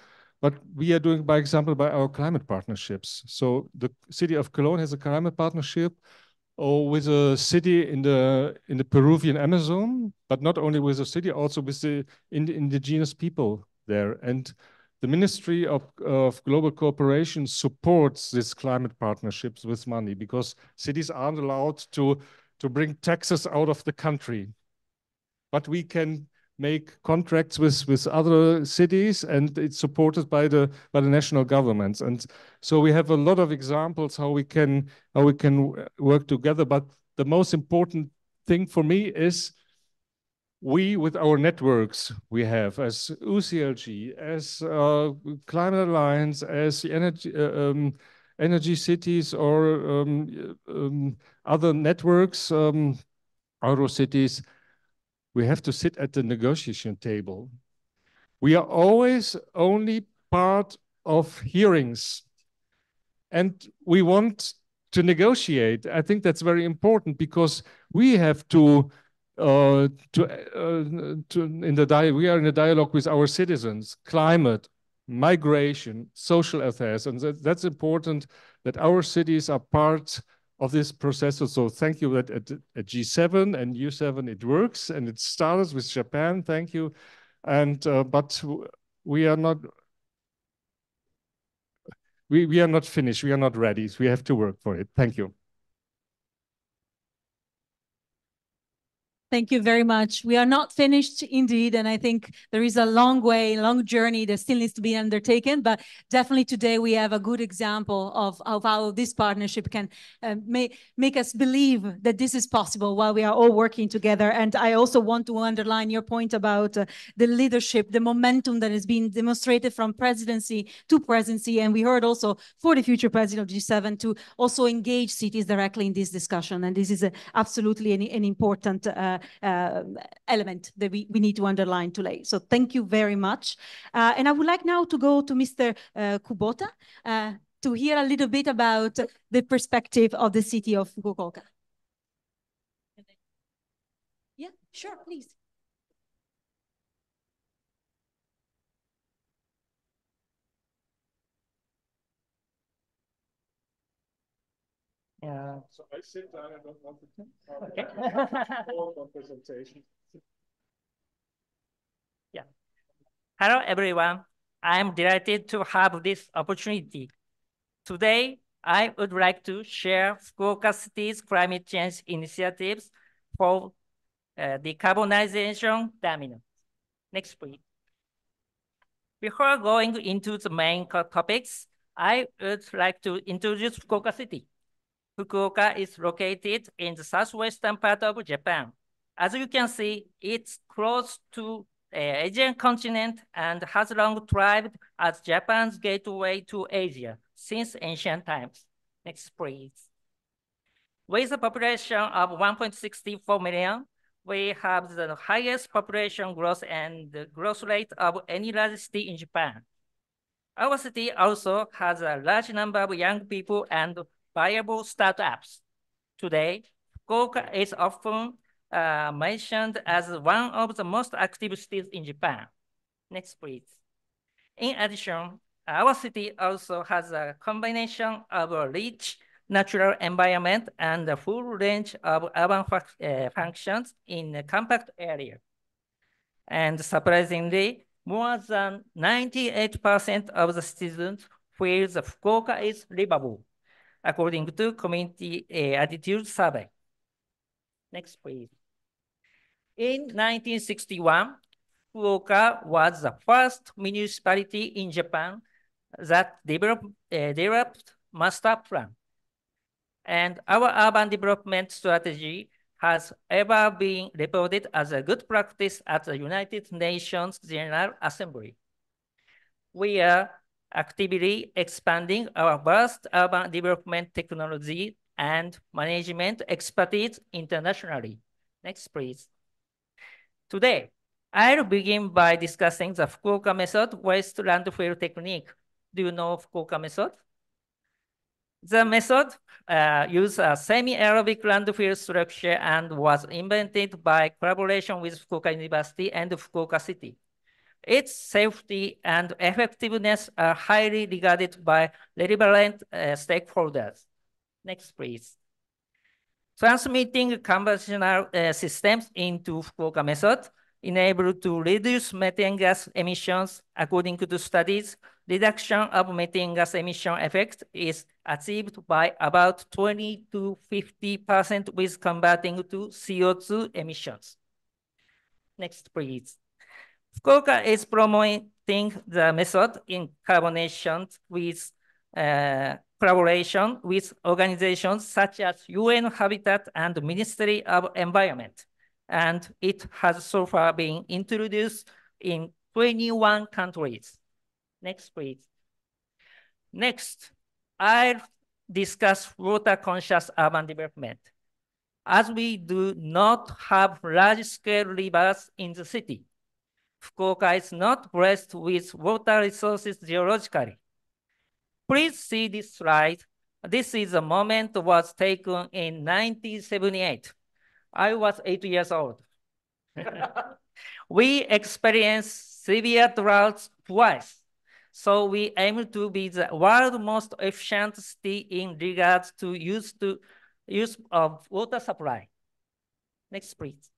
But we are doing, by example, by our climate partnerships. So the city of Cologne has a climate partnership with a city in the Peruvian Amazon, but not only with a city, also with the indigenous people there. And the Ministry of Global Cooperation supports these climate partnerships with money, because cities aren't allowed to bring taxes out of the country. But we can make contracts with other cities, and it's supported by the national governments. And so we have a lot of examples how we can work together. But the most important thing for me is we, with our networks we have as UCLG, as Climate Alliance, as the energy cities, or other networks, Euro cities, we have to sit at the negotiation table. We are always only part of hearings, and we want to negotiate. I think that's very important, because we have we are in a dialogue with our citizens, climate, migration, social affairs, and that's important that our cities are part of this process. So thank you that at G7 and U7 it works, and it started with Japan. Thank you. And but we are not finished. We are not ready. So we have to work for it. Thank you. Thank you very much. We are not finished indeed, and I think there is a long journey that still needs to be undertaken, but definitely today we have a good example of how this partnership can make us believe that this is possible while we are all working together. And I also want to underline your point about the leadership, the momentum that is being demonstrated from presidency to presidency, and we heard also for the future president of G7 to also engage cities directly in this discussion, and this is absolutely an important element that we need to underline today. So thank you very much. And I would like now to go to Mr. Kubota to hear a little bit about the perspective of the city of Fukuoka. Yeah, sure, please. Yeah. So I sit down. I don't want to. Okay. Presentation. Yeah. Hello, everyone. I'm delighted to have this opportunity. Today, I would like to share Fukuoka City's climate change initiatives for decarbonization dominance. Next, please. Before going into the main topics, I would like to introduce Fukuoka City. Fukuoka is located in the southwestern part of Japan. As you can see, it's close to the Asian continent and has long thrived as Japan's gateway to Asia since ancient times. Next, please. With a population of 1.64 million, we have the highest population growth and the growth rate of any large city in Japan. Our city also has a large number of young people and viable startups. Today, Fukuoka is often mentioned as one of the most active cities in Japan. Next, please. In addition, our city also has a combination of a rich natural environment and a full range of urban functions in a compact area. And surprisingly, more than 98% of the citizens feel that Fukuoka is livable, according to community attitude survey. Next, please. In 1961, Fukuoka was the first municipality in Japan that developed master plan. And our urban development strategy has ever been reported as a good practice at the United Nations General Assembly. We are actively expanding our vast urban development technology and management expertise internationally. Next, please. Today, I'll begin by discussing the Fukuoka method waste landfill technique. Do you know Fukuoka method? The method uses a semi-aerobic landfill structure and was invented by collaboration with Fukuoka University and Fukuoka City. Its safety and effectiveness are highly regarded by relevant stakeholders. Next, please. Transmitting conventional systems into Fukuoka method enable to reduce methane gas emissions. According to studies, reduction of methane gas emission effect is achieved by about 20 to 50% with converting to CO2 emissions. Next, please. Fukuoka is promoting the method in collaboration with organizations such as UN Habitat and Ministry of Environment. And it has so far been introduced in 21 countries. Next, please. Next, I'll discuss water-conscious urban development. As we do not have large-scale rivers in the city, Fukuoka is not blessed with water resources geologically. Please see this slide. This is a moment was taken in 1978. I was 8 years old. We experienced severe droughts twice. So we aim to be the world's most efficient city in regards to use of water supply. Next, please.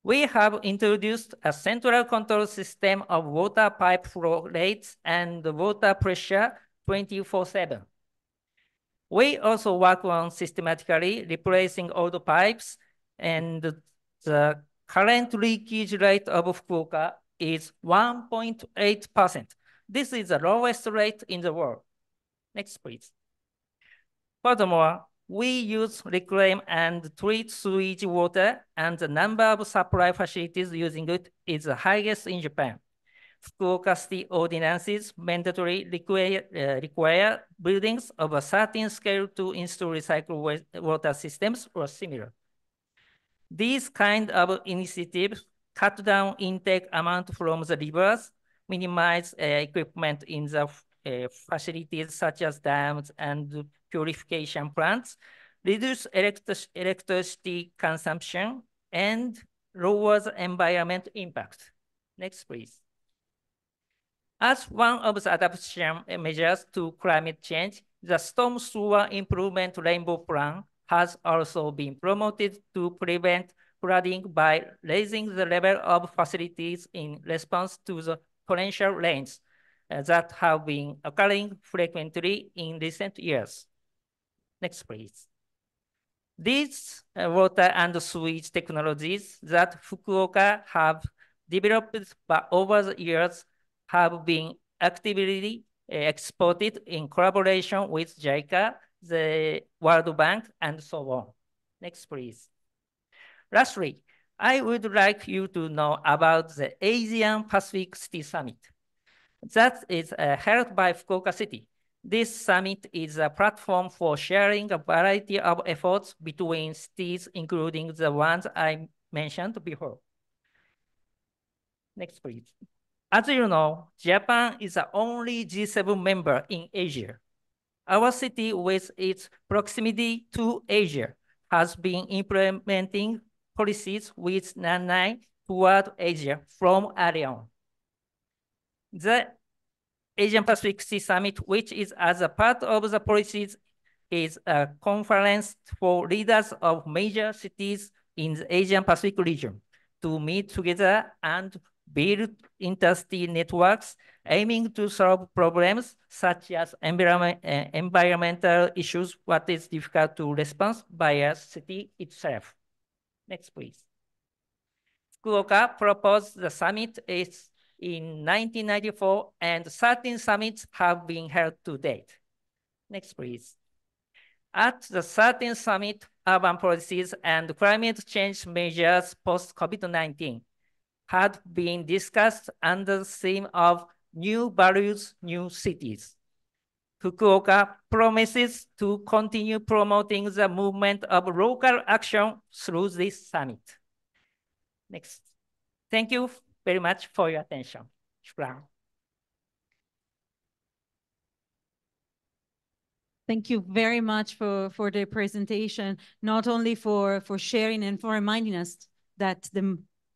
We have introduced a central control system of water pipe flow rates and water pressure 24/7. We also work on systematically replacing old pipes, and the current leakage rate of Fukuoka is 1.8%. This is the lowest rate in the world. Next, please. Furthermore, we use reclaim and treat sewage water, and the number of supply facilities using it is the highest in Japan. Fukuoka City ordinances mandatory require buildings of a certain scale to install recycled water systems or similar. These kind of initiatives cut down intake amount from the rivers, minimize equipment in the facilities such as dams and purification plants, reduce electricity consumption, and lower the environment impact. Next, please. As one of the adaptation measures to climate change, the storm sewer improvement rainbow plan has also been promoted to prevent flooding by raising the level of facilities in response to the torrential rains that have been occurring frequently in recent years. Next, please. These water and sewage technologies that Fukuoka have developed over the years have been actively exported in collaboration with JICA, the World Bank, and so on. Next, please. Lastly, I would like you to know about the Asian Pacific City Summit. That is held by Fukuoka City. This summit is a platform for sharing a variety of efforts between cities, including the ones I mentioned before. Next, please. As you know, Japan is the only G7 member in Asia. Our city, with its proximity to Asia, has been implementing policies with Nanai toward Asia from early on. The Asian Pacific Sea Summit, which is as a part of the policies is a conference for leaders of major cities in the Asian Pacific region to meet together and build intercity networks aiming to solve problems such as environmental issues, what is difficult to respond by a city itself. Next, please. Fukuoka proposed the summit is in 1994, and 13 summits have been held to date. Next, please. At the 13th summit, urban policies and climate change measures post-COVID-19 had been discussed under the theme of new values, new cities. Fukuoka promises to continue promoting the movement of local action through this summit. Next. Thank you very much for your attention. Shukran. Thank you very much for the presentation, not only for sharing and for reminding us that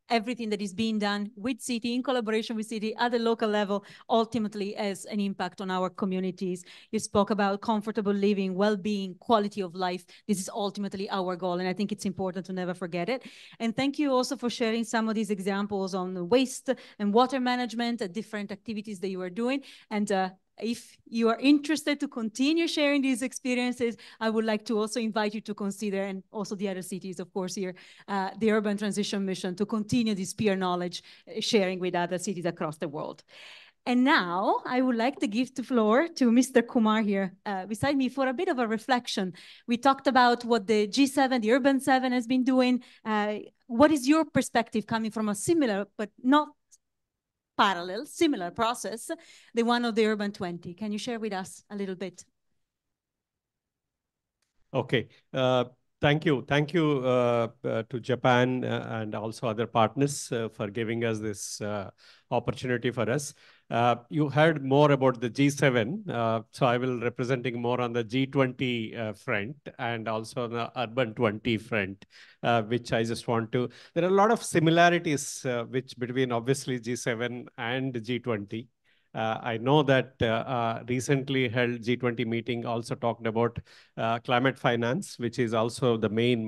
everything that is being done with city, in collaboration with city at the local level, ultimately has an impact on our communities. You spoke about comfortable living, well-being, quality of life. This is ultimately our goal, and I think it's important to never forget it. And thank you also for sharing some of these examples on waste and water management and different activities that you are doing. And if you are interested to continue sharing these experiences, I would like to also invite you to consider, and also the other cities, of course, here, the Urban Transition Mission, to continue this peer knowledge sharing with other cities across the world. And now I would like to give the floor to Mr. Kumar here beside me for a bit of a reflection. We talked about what the G7, the Urban 7 has been doing. What is your perspective coming from a similar, but not parallel, similar process, the one of the Urban 20? Can you share with us a little bit? Okay. Thank you. Thank you to Japan and also other partners for giving us this opportunity for us. You heard more about the G7, so I will representing more on the G20 front and also the Urban 20 front, which I just want to. There are a lot of similarities which between obviously G7 and G20. I know that recently held G20 meeting also talked about climate finance, which is also the main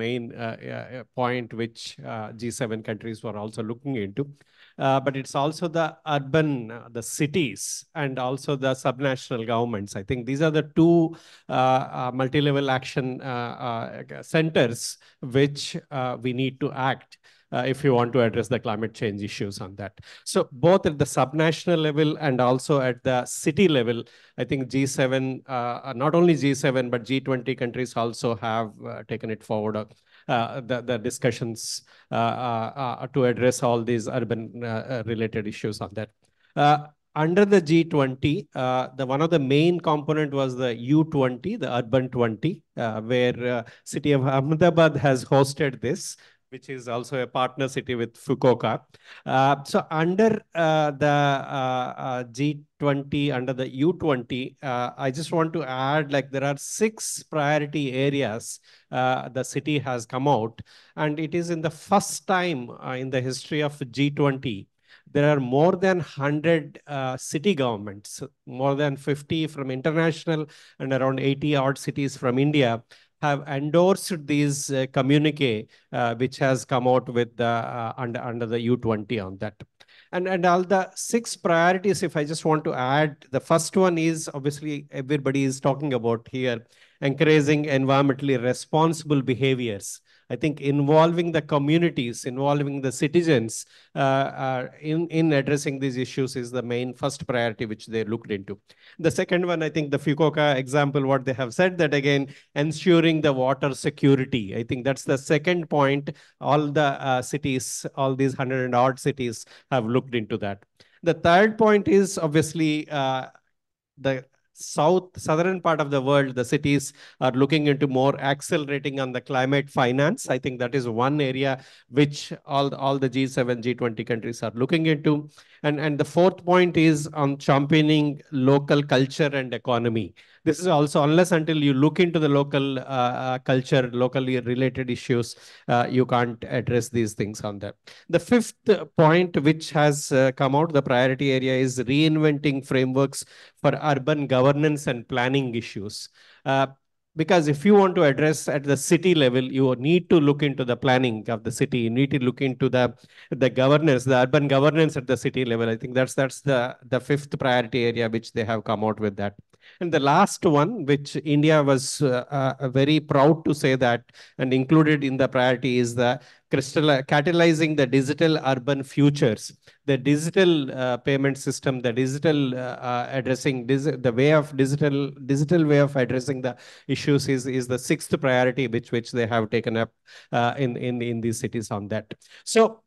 point which G7 countries were also looking into. But it's also the urban, the cities, and also the subnational governments. I think these are the two multi-level action centers which we need to act if you want to address the climate change issues on that. So both at the subnational level and also at the city level, I think G7, not only G7, but G20 countries also have taken it forward, the discussions to address all these urban related issues on that. Under the G20, one of the main component was the U20, the Urban 20, where city of Ahmedabad has hosted this, which is also a partner city with Fukuoka. So under the G20, under the U20, I just want to add, like, there are 6 priority areas the city has come out, and it is in the first time in the history of G20. There are more than 100 city governments, more than 50 from international and around 80 odd cities from India have endorsed these communique, which has come out with the under the U20 on that. And all the 6 priorities, if I just want to add, the first one is obviously everybody is talking about here, encouraging environmentally responsible behaviors. I think involving the communities, involving the citizens in addressing these issues is the main first priority which they looked into. The second one, I think the Fukuoka example, what they have said, that again, ensuring the water security. I think that's the second point. All the cities, all these 100 and odd cities have looked into that. The third point is obviously the southern part of the world, the cities are looking into more accelerating on the climate finance. I think that is one area which all the G7, G20 countries are looking into. And the fourth point is on championing local culture and economy. This is also, unless until you look into the local culture, locally related issues, you can't address these things on that. The fifth point which has come out, the priority area, is reinventing frameworks for urban governance and planning issues. because if you want to address at the city level, you need to look into the planning of the city. You need to look into the governance, the urban governance at the city level. I think that's the fifth priority area which they have come out with that. And the last one, which India was very proud to say that and included in the priority, is the catalyzing the digital urban futures, the digital payment system, the digital addressing the way of digital way of addressing the issues is the sixth priority which they have taken up in these cities on that. So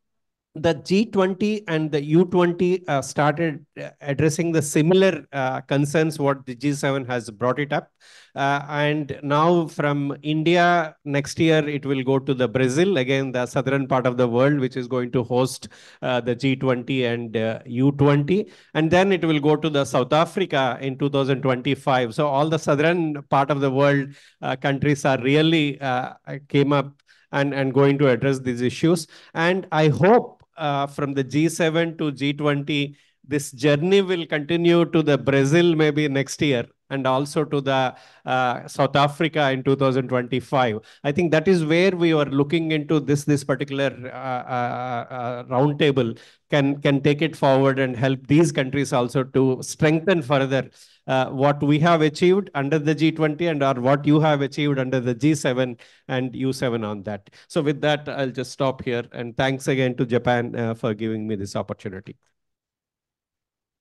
the G20 and the U20 started addressing the similar concerns what the G7 has brought it up. And now from India, next year, it will go to the Brazil, again, the southern part of the world, which is going to host the G20 and U20. And then it will go to the South Africa in 2025. So all the southern part of the world countries are really came up and going to address these issues. And I hope from the G7 to G20, this journey will continue to the Brazil maybe next year and also to the South Africa in 2025. I think that is where we are looking into this particular roundtable can take it forward and help these countries also to strengthen further what we have achieved under the G20 and or what you have achieved under the G7 and U7 on that. So with that, I'll just stop here. And thanks again to Japan for giving me this opportunity.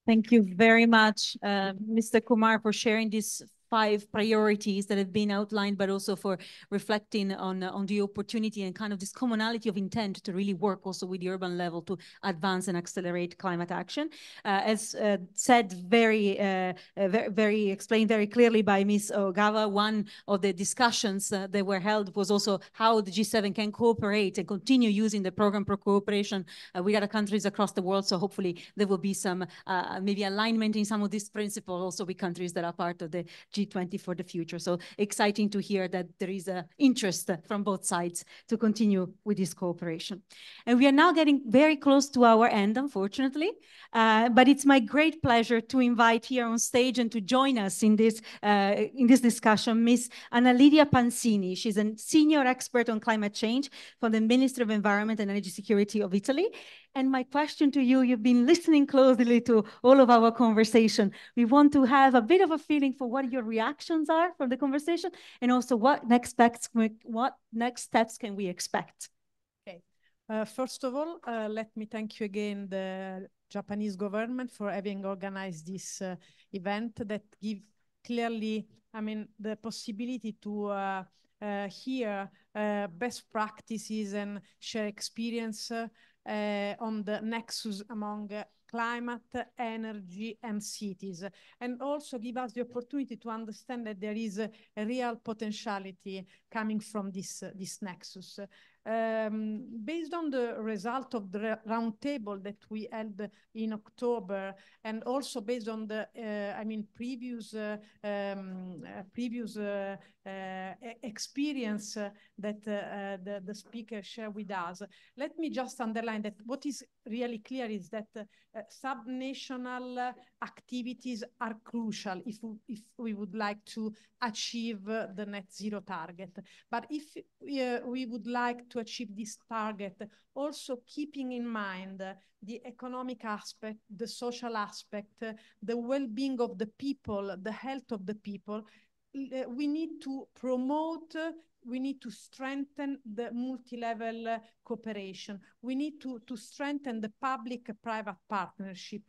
Thank you very much, Mr. Kumar, for sharing these 5 priorities that have been outlined, but also for reflecting on the opportunity and kind of this commonality of intent to really work also with the urban level to advance and accelerate climate action. As said, very explained very clearly by Ms. Ogawa, one of the discussions that were held was also how the G7 can cooperate and continue using the program for cooperation with other countries across the world. So hopefully there will be some maybe alignment in some of these principles also with countries that are part of the G20 for the future. So exciting to hear that there is an interest from both sides to continue with this cooperation. And we are now getting very close to our end, unfortunately, but it's my great pleasure to invite here on stage and to join us in this discussion, Ms. Anna Lidia Pansini. She's a senior expert on climate change for the Ministry of Environment and Energy Security of Italy. And my question to you, you've been listening closely to all of our conversation. We want to have a bit of a feeling for what your reactions are from the conversation and also what next steps can we expect? Okay. First of all, let me thank you again, the Japanese government, for having organized this event that give clearly, I mean, the possibility to hear best practices and share experience on the nexus among climate, energy, and cities, and also give us the opportunity to understand that there is a real potentiality coming from this nexus. Based on the result of the roundtable that we held in October, and also based on the, previous experience that the speaker shared with us, let me just underline that what is really clear is that subnational activities are crucial if we would like to achieve the net zero target. But if we would like to achieve this target, also keeping in mind the economic aspect, the social aspect, the well-being of the people, the health of the people, we need to promote, we need to strengthen the multi-level cooperation. We need to strengthen the public-private partnership.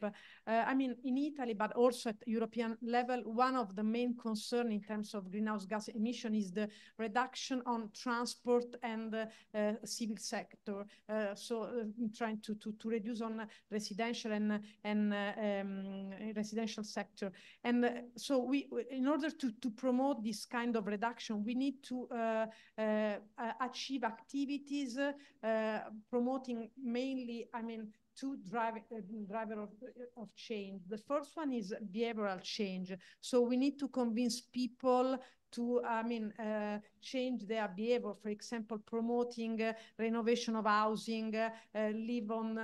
In Italy, but also at European level, one of the main concerns in terms of greenhouse gas emission is the reduction on transport and civil sector. Trying to reduce on residential and residential sector. And so we, in order to promote this kind of reduction, we need to achieve activities promoting mainly, two driver of change. The first one is behavioral change. So we need to convince people to change their behavior. For example, promoting renovation of housing, live on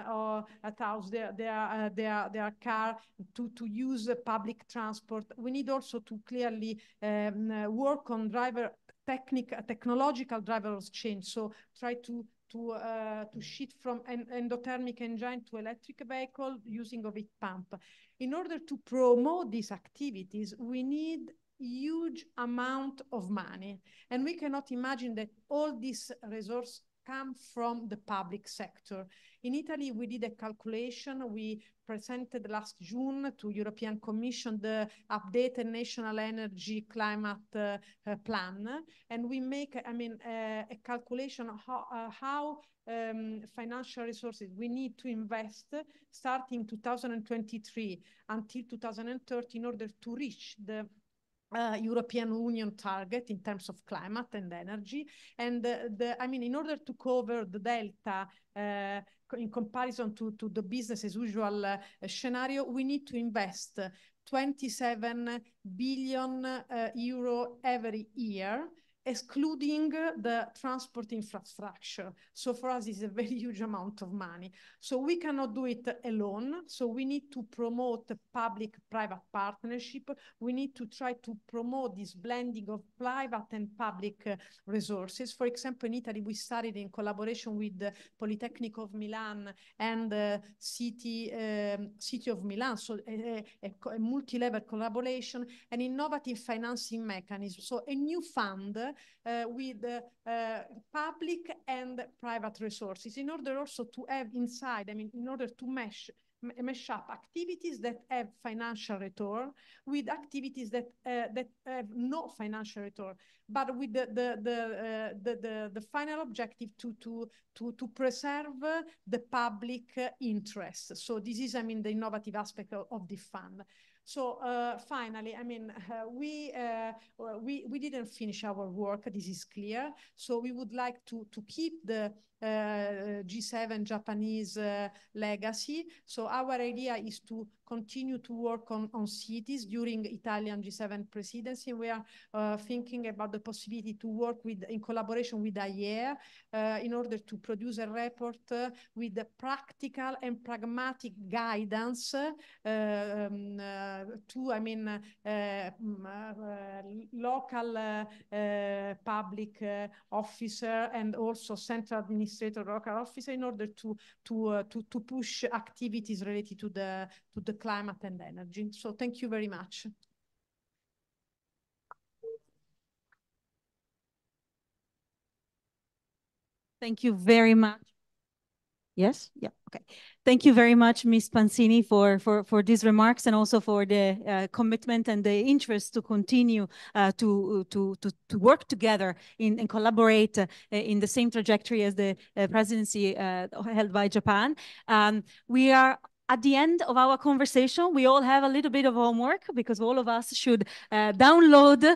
at house their car, to use public transport. We need also to clearly work on technological drivers change. So try to shift from endothermic engine to electric vehicle using of heat pump. In order to promote these activities, we need huge amount of money, and we cannot imagine that all these resources come from the public sector. In Italy, we did a calculation. We presented last June to European Commission the updated national energy climate plan, and we make a calculation of how financial resources we need to invest starting 2023 until 2030 in order to reach the European Union target in terms of climate and energy. And in order to cover the delta in comparison to the business as usual scenario, we need to invest 27 billion euro every year, excluding the transport infrastructure. So for us, it's a very huge amount of money. So we cannot do it alone. So we need to promote public-private partnership. We need to try to promote this blending of private and public resources. For example, in Italy, we started in collaboration with the Polytechnic of Milan and the City of Milan. So a multi-level collaboration, an innovative financing mechanism. So a new fund with public and private resources in order also to have inside, in order to mesh up activities that have financial return with activities that have no financial return, but with the final objective to preserve the public interest. So this is, the innovative aspect of the fund. So finally, we didn't finish our work. This is clear. So we would like to keep the G7 Japanese legacy. So our idea is to continue to work on cities during Italian G7 presidency. We are thinking about the possibility to work in collaboration with IEA in order to produce a report with the practical and pragmatic guidance to local public officer and also central administrator local officer in order to push activities related to the climate and energy. So thank you very much. Thank you very much. Yes? Yeah, okay. Thank you very much, Ms. Pansini, for these remarks and also for the commitment and the interest to continue to work together and collaborate in the same trajectory as the presidency held by Japan. We are at the end of our conversation. We all have a little bit of homework because all of us should download,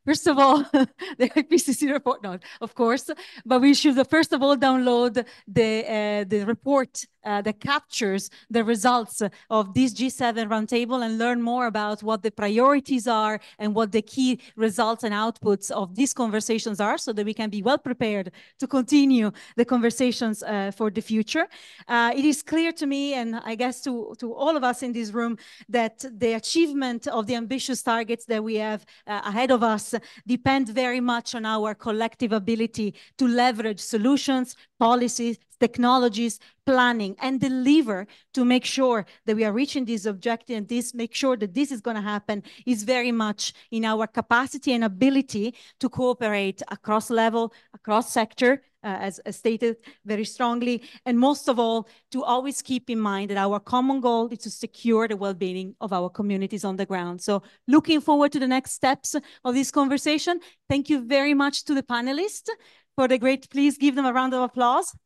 first of all, the IPCC report, no, of course, but we should first of all download the report that captures the results of this G7 Roundtable and learn more about what the priorities are and what the key results and outputs of these conversations are, so that we can be well prepared to continue the conversations for the future. It is clear to me, and I guess to all of us in this room, that the achievement of the ambitious targets that we have ahead of us depend very much on our collective ability to leverage solutions, policies, technologies, planning, and deliver to make sure that we are reaching this objective, and make sure that this is going to happen is very much in our capacity and ability to cooperate across level, across sector, as stated very strongly, and most of all, to always keep in mind that our common goal is to secure the well-being of our communities on the ground. So looking forward to the next steps of this conversation. Thank you very much to the panelists for the great, please give them a round of applause.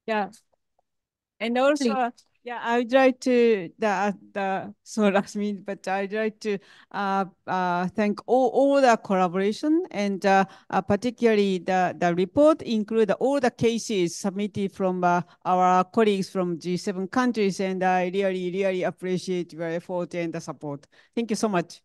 Yeah. And also, yeah, I would like to, so last minute, but I'd like to thank all the collaboration, and particularly the report include all the cases submitted from our colleagues from G7 countries, and I really, really appreciate your effort and the support. Thank you so much.